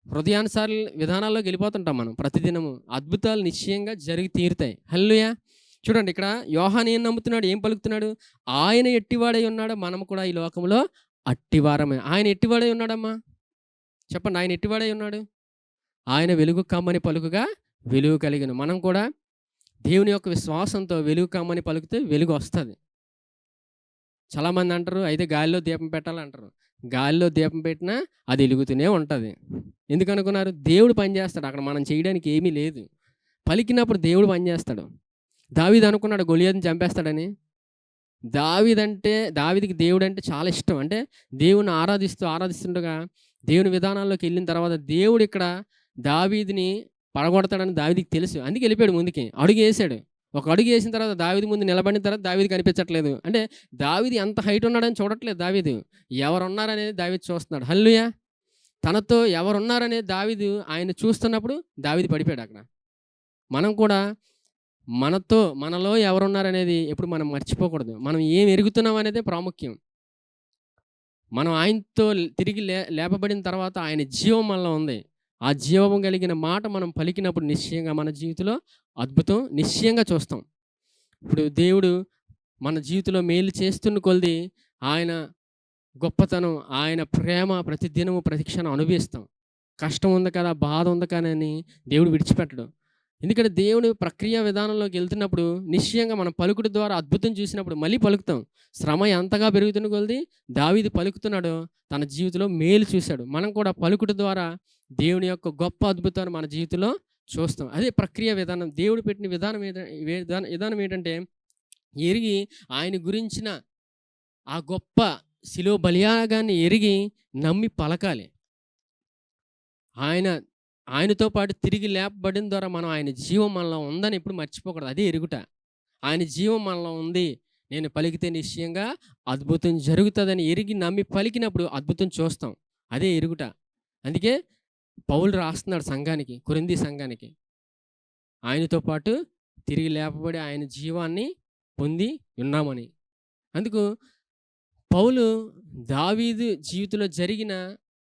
హృదయానుసార విధానాల్లోకి వెళ్ళిపోతుంటాం. మనం ప్రతిదినము అద్భుతాలు నిశ్చయంగా జరిగి తీరుతాయి. హల్లెలూయా. చూడండి ఇక్కడ యోహాను ఏం నమ్ముతున్నాడు? ఏం పలుకుతున్నాడు? ఆయన ఎట్టివాడై ఉన్నాడో మనము కూడా ఈ లోకంలో అట్టివారమే. ఆయన ఎట్టివాడై ఉన్నాడమ్మా? చెప్పండి. ఆయన ఎట్టివాడై ఉన్నాడు? ఆయన వెలుగు కమ్మని పలుకుగా వెలుగు కలిగెను. మనం కూడా దేవుని యొక్క విశ్వాసంతో వెలుగు కమ్మని పలుకుతే వెలుగు వస్తది. చాలామంది అంటారు, అయితే గాలిలో దీపం పెట్టాలంటారు. గాలిలో దీపం పెట్టినా అది వెలుగుతూనే ఉంటది. ఎందుకనుకున్నారు? దేవుడు పనిచేస్తాడు. అక్కడ మనం చేయడానికి ఏమీ లేదు. పలికినప్పుడు దేవుడు పనిచేస్తాడు. దావీదు అనుకున్నాడు గొలియాతుని చంపేస్తాడని. దావీదుకి దేవుడంటే చాలా ఇష్టం. అంటే దేవుడిని ఆరాధిస్తుండగా దేవుని విధానాల్లోకి వెళ్ళిన తర్వాత దేవుడు ఇక్కడ దావీదుని పడగొడతాడని దావీదుకి తెలుసు. అందుకే వెళ్ళిపోయాడు ముందుకి. అడుగేసాడు. ఒక అడుగు వేసిన తర్వాత దావీదు ముందు నిలబడిన తర్వాత దావీదు కనిపించట్లేదు. అంటే దావీదు ఎంత హైట్ ఉన్నాడని చూడట్లేదు దావీదు. ఎవరున్నారనేది దావీదు చూస్తున్నాడు. హల్లెలూయా. తనతో ఎవరున్నారనేది దావీదు ఆయన చూస్తున్నప్పుడు దావీదు పడిపోయాడు అక్కడ. మనం కూడా మనలో ఎవరున్నారనేది ఎప్పుడు మనం మర్చిపోకూడదు. మనం ఏం ఎరుగుతున్నాం అనేదే ప్రాముఖ్యం. మనం ఆయనతో తిరిగి లేపబడిన తర్వాత ఆయన జీవం మనలో ఉంది. ఆ జీవం కలిగిన మాట మనం పలికినప్పుడు నిశ్చయంగా మన జీవితంలో అద్భుతం నిశ్చయంగా చూస్తాం. ఇప్పుడు దేవుడు మన జీవితంలో మేలు చేస్తున్న కొలది ఆయన గొప్పతనం, ఆయన ప్రేమ ప్రతిదినము ప్రతిక్షణం అనుభవిస్తాం. కష్టం ఉంది కదా, బాధ ఉంది కదా అని దేవుడు విడిచిపెట్టడు. ఎందుకంటే దేవుని ప్రక్రియ విధానంలోకి వెళ్తున్నప్పుడు నిశ్చయంగా మనం పలుకుడు ద్వారా అద్భుతం చూసినప్పుడు మళ్ళీ పలుకుతాం. శ్రమ ఎంతగా పెరుగుతున్న కొలది దావీదు పలుకుతున్నాడో తన జీవితంలో మేలు చూశాడు. మనం కూడా పలుకుడు ద్వారా దేవుని యొక్క గొప్ప అద్భుతాన్ని మన జీవితంలో చూస్తాం. అదే ప్రక్రియ విధానం. దేవుడు పెట్టిన విధానం ఏంటంటే ఎరిగి ఆయన గురించిన ఆ గొప్ప శిలువ బలియాగాన్ని ఎరిగి నమ్మి పలకాలి. ఆయనతో పాటు తిరిగి లేపబడిన ద్వారా మనం ఆయన జీవం మనలో ఉందని ఎప్పుడు మర్చిపోకూడదు. అదే ఎరుగుట. ఆయన జీవం మనలో ఉంది, నేను పలికితే నిశ్చయంగా అద్భుతం జరుగుతుందని ఎరిగి నమ్మి పలికినప్పుడు అద్భుతం చూస్తాం. అదే ఎరుగుట. అందుకే పౌలు రాస్తున్నాడు సంఘానికి, కొరింథీ సంఘానికి, ఆయనతో పాటు తిరిగి లేపబడి ఆయన జీవాన్ని పొంది ఉన్నామని. అందుకు పౌలు దావీదు జీవితంలో జరిగిన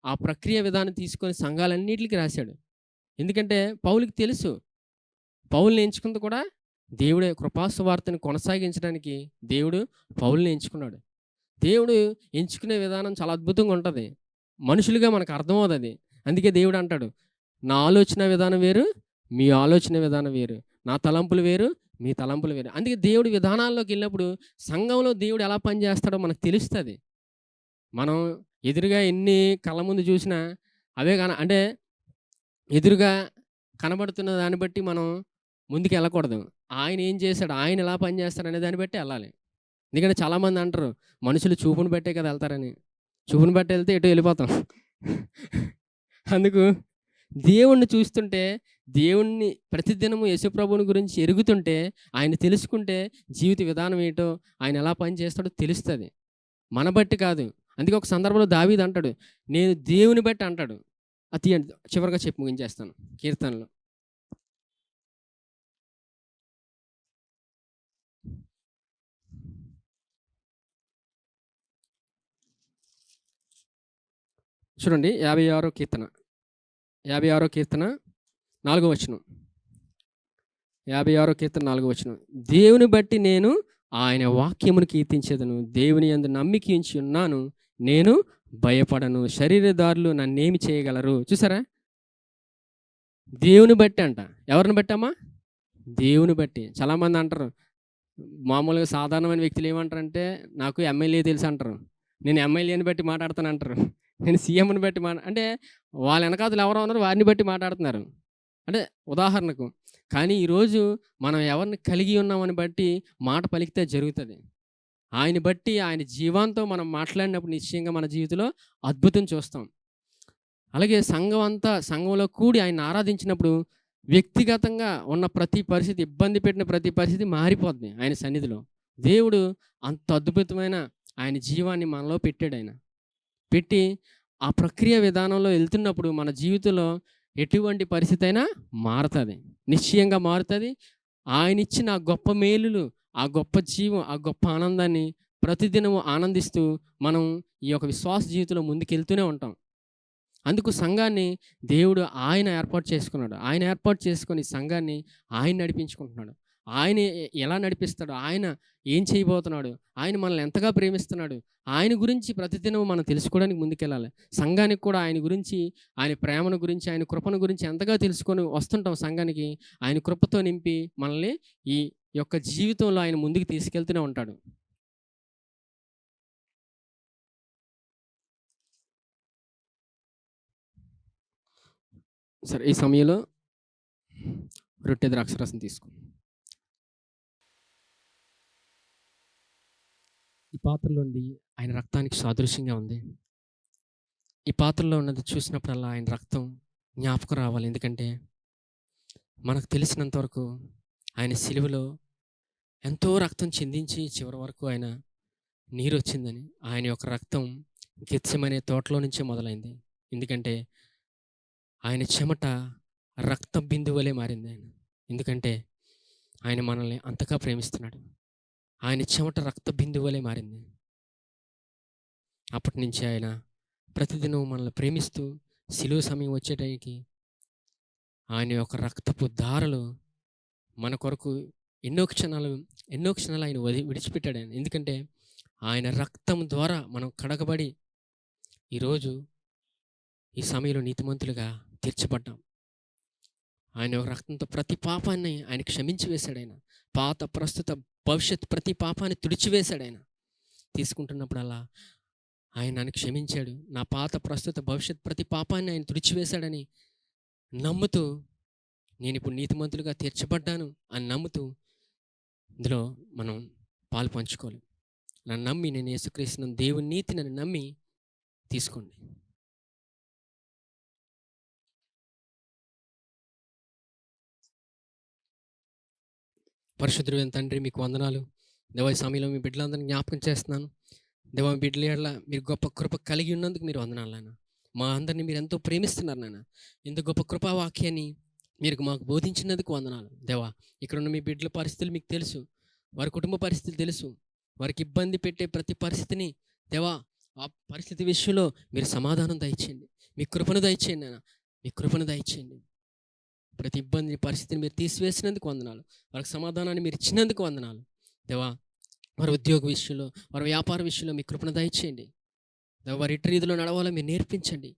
ఆ ప్రక్రియ విధానం తీసుకొని సంఘాలన్నిటికీ రాశాడు. ఎందుకంటే పౌలుకి తెలుసు, పౌలుని ఎంచుకుంది కూడా దేవుడే. కృపాసువార్తను కొనసాగించడానికి దేవుడు పౌలుని ఎంచుకున్నాడు. దేవుడు ఎంచుకునే విధానం చాలా అద్భుతంగా ఉంటుంది. మనుషులుగా మనకు అర్థమవుతుంది అది. అందుకే దేవుడు అంటాడు, నా ఆలోచన విధానం వేరు, మీ ఆలోచన విధానం వేరు, నా తలంపులు వేరు, మీ తలంపులు వేరు. అందుకే దేవుడి విధానాల్లోకి వెళ్ళినప్పుడు సంఘంలో దేవుడు ఎలా పనిచేస్తాడో మనకు తెలుస్తుంది. మనం ఎదురుగా ఎన్ని కళ్ళ ముందు చూసినా అవే అంటే ఎదురుగా కనబడుతున్న దాన్ని బట్టి మనం ముందుకు వెళ్ళకూడదు. ఆయన ఏం చేశాడు, ఆయన ఎలా పనిచేస్తాడు అనే దాన్ని బట్టి వెళ్ళాలి. ఎందుకంటే చాలామంది అంటారు మనుషులు చూపును బట్టే కదా వెళ్తారని. చూపును బట్టి వెళ్తే ఎటు వెళ్ళిపోతాం. అందుకు దేవుణ్ణి చూస్తుంటే, దేవుణ్ణి ప్రతిదినము యేసుప్రభుని గురించి ఎరుగుతుంటే, ఆయన తెలుసుకుంటే జీవిత విధానం ఏంటో, ఆయన ఎలా పని చేస్తాడో తెలుస్తుంది. మన బట్టి కాదు. అందుకే ఒక సందర్భంలో దావీదు అంటాడు, నేను దేవుని బట్టి అంటాడు. అది చివరిగా చెప్పి ముగించేస్తాను. కీర్తనలు చూడండి. 56వ కీర్తన 4వ వచనం. 56వ కీర్తన 4వ వచనం. దేవుని బట్టి నేను ఆయన వాక్యమును కీర్తించేదను, దేవుని యందు నమ్మిక ఉంచి ఉన్నాను, నేను భయపడను, శరీరదారులు నన్నేమి చేయగలరు. చూసారా, దేవుని బట్టి అంట. ఎవరిని బట్టమ్మా? దేవుని బట్టి. చాలామంది అంటారు, మామూలుగా సాధారణమైన వ్యక్తులు ఏమంటారంటే, నాకు ఎమ్మెల్యే తెలుసు అంటారు, నేను ఎమ్మెల్యేని బట్టి మాట్లాడతాను అంటారు, నేను సీఎంని బట్టి అంటే వాళ్ళ వెనకాతలు ఎవరో ఉన్నారు వారిని బట్టి మాట్లాడుతున్నారు. అంటే ఉదాహరణకు. కానీ ఈరోజు మనం ఎవరిని కలిగి ఉన్నామని బట్టి మాట పలికితే జరుగుతుంది. ఆయన బట్టి ఆయన జీవంతో మనం మాట్లాడినప్పుడు నిశ్చయంగా మన జీవితంలో అద్భుతం చూస్తాం. అలాగే సంఘంలో కూడి ఆయన ఆరాధించినప్పుడు వ్యక్తిగతంగా ఉన్న ప్రతి పరిస్థితి, ఇబ్బంది పెట్టిన ప్రతి పరిస్థితి మారిపోద్ది ఆయన సన్నిధిలో. దేవుడు అంత అద్భుతమైన ఆయన జీవాన్ని మనలో పెట్టాడు. ఆయన పెట్టి ఆ ప్రక్రియ విధానంలో వెళ్తున్నప్పుడు మన జీవితంలో ఎటువంటి పరిస్థితి అయినా మారుతుంది, నిశ్చయంగా మారుతుంది. ఆయన ఇచ్చిన ఆ గొప్ప మేలులు, ఆ గొప్ప జీవం, ఆ గొప్ప ఆనందాన్ని ప్రతిదినము ఆనందిస్తూ మనం ఈ యొక్క విశ్వాస జీవితంలో ముందుకెళ్తూనే ఉంటాం. అందుకు సంఘాన్ని దేవుడు ఆయన ఏర్పాటు చేసుకున్నాడు. ఆయన ఏర్పాటు చేసుకొని సంఘాన్ని ఆయన నడిపించుకుంటున్నాడు. ఆయన ఎలా నడిపిస్తాడు, ఆయన ఏం చేయబోతున్నాడు, ఆయన మనల్ని ఎంతగా ప్రేమిస్తున్నాడు, ఆయన గురించి ప్రతిదినం మనం తెలుసుకోవడానికి ముందుకెళ్ళాలి. సంఘానికి కూడా ఆయన గురించి, ఆయన ప్రేమను గురించి, ఆయన కృపను గురించి ఎంతగా తెలుసుకొని వస్తుంటాం సంఘానికి. ఆయన కృపతో నింపి మనల్ని ఈ యొక్క జీవితంలో ఆయన ముందుకు తీసుకెళ్తూనే ఉంటాడు. సరే, ఈ సమయంలో రొట్టె ద్రాక్షరసం తీసుకో. ఈ పాత్రలో ఉంది ఆయన రక్తానికి సాదృశ్యంగా ఉంది. ఈ పాత్రలో ఉన్నది చూసినప్పుడల్లా ఆయన రక్తం జ్ఞాపకం రావాలి. ఎందుకంటే మనకు తెలిసినంత వరకు ఆయన సిలువలో ఎంతో రక్తం చిందించి చివరి వరకు ఆయన నీరు వచ్చిందని. ఆయన యొక్క రక్తం గెత్సెమనే తోటలో నుంచే మొదలైంది. ఎందుకంటే ఆయన చెమట రక్త బిందువులే మారింది ఆయన. ఎందుకంటే ఆయన మనల్ని అంతగా ప్రేమిస్తున్నాడు. ఆయన చెమట రక్త బిందువులే మారింది. అప్పటి నుంచి ఆయన ప్రతిదినం మనల్ని ప్రేమిస్తూ సిలువ సమయం వచ్చేటానికి ఆయన యొక్క రక్తపు ధారలు మన కొరకు ఎన్నో క్షణాలు ఆయన విడిచిపెట్టాడు ఆయన. ఎందుకంటే ఆయన రక్తం ద్వారా మనం కడగబడి ఈరోజు ఈ సమయంలో నీతిమంతులుగా తీర్చబడ్డాం. ఆయన రక్తంతో ప్రతి పాపాన్ని ఆయన క్షమించి వేశాడు. ఆయన పాత, ప్రస్తుత, భవిష్యత్ ప్రతి పాపాన్ని తుడిచివేశాడు. ఆయన తీసుకుంటున్నప్పుడల్లా ఆయన నన్ను క్షమించాడు, నా పాత, ప్రస్తుత, భవిష్యత్ ప్రతి పాపాన్ని ఆయన తుడిచివేశాడని నమ్ముతూ నేను ఇప్పుడు నీతిమంతులుగా తీర్చబడ్డాను అని నమ్ముతూ ఇందులో మనం పాలు పంచుకోవాలి. నన్ను నమ్మి, నేను యేసుక్రీస్తు దేవుని నీతి నన్ను నమ్మి తీసుకోండి. పరిశుద్ధుడైన తండ్రి, మీకు వందనాలు. దేవా, ఈ సమయంలో మీ బిడ్డలందరినీ జ్ఞాపకం చేస్తున్నాను. దేవా, మీ బిడ్డల ఎడల మీరు గొప్ప కృప కలిగి ఉన్నందుకు మీరు వందనాలు నాయన. మా అందరినీ మీరు ఎంతో ప్రేమిస్తున్నారు నాయన. ఇంత గొప్ప కృపావాక్యాన్ని మీరు మాకు బోధించినందుకు వందనాలు. దేవా, ఇక్కడ ఉన్న మీ బిడ్డల పరిస్థితులు మీకు తెలుసు, వారి కుటుంబ పరిస్థితులు తెలుసు. వారికి ఇబ్బంది పెట్టే ప్రతి పరిస్థితిని దేవా, ఆ పరిస్థితి విషయంలో మీరు సమాధానం దయచేయండి. మీ కృపను దయచేయండి నాయన, మీ కృపను దయచేయండి. ప్రతి ఇబ్బంది పరిస్థితిని మీరు తీసివేసినందుకు వందనాలు. వారికి సమాధానాన్ని మీరు ఇచ్చినందుకు వందనాలు. దేవా, వారి ఉద్యోగ విషయంలో, వారి వ్యాపార విషయంలో మీ కృపను దయచేయండి. దేవా, వారి ఇటు రీతిలో నడవాలో మీరు నేర్పించండి.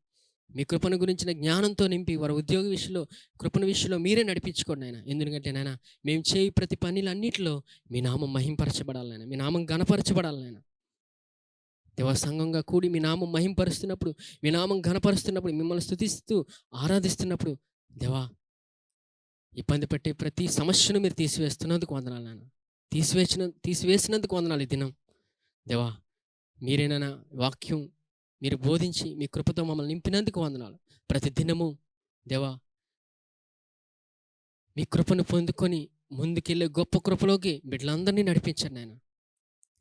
మీ కృపను గురించిన జ్ఞానంతో నింపి వారి ఉద్యోగ విషయంలో, కృపణ విషయంలో మీరే నడిపించుకోండి ఆయన. ఎందుకంటే నాయన, మేము చేయి ప్రతి పనులన్నిటిలో మీ నామం మహింపరచబడాలి నాయన, మీ నామం ఘనపరచబడాలి నాయన. దేవా, సంఘంగా కూడి మీ నామం మహింపరుస్తున్నప్పుడు, మీ నామం ఘనపరుస్తున్నప్పుడు, మిమ్మల్ని స్తుతిస్తూ ఆరాధిస్తున్నప్పుడు దేవా, ఇబ్బంది పెట్టే ప్రతి సమస్యను మీరు తీసివేస్తున్నందుకు వందనాలు నాయన. తీసివేసినందుకు వందనాలు. ఈ దినం దేవా, మీరేనైనా వాక్యం మీరు బోధించి మీ కృపతో మమ్మల్ని నింపినందుకు వందనాలు. ప్రతి దినము దేవా, మీ కృపను పొందుకొని ముందుకెళ్ళే గొప్ప కృపలోకి బిడ్డలందరినీ నడిపించండి నాయన,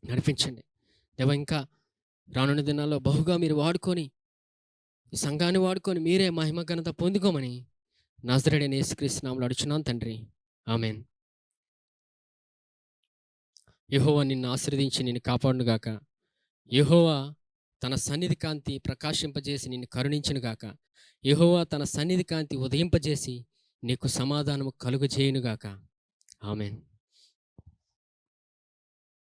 నడిపించండి దేవా. ఇంకా రానున్న దినాల్లో బహుగా మీరు వాడుకొని, ఈ సంఘాన్ని వాడుకొని మీరే మహిమ ఘనత పొందుకోమని నజరేయుడైన యేసుక్రీస్తు నామములో అడుగుచున్నాను తండ్రి, ఆమేన్. యెహోవా నిన్ను ఆశీర్వదించి నిన్ను కాపాడునుగాక. యెహోవా తన సన్నిధి కాంతి ప్రకాశింపజేసి నిన్ను కరుణించునుగాక. యెహోవా తన సన్నిధి కాంతి ఉదయింపజేసి నీకు సమాధానము కలుగజేయునుగాక. ఆమేన్.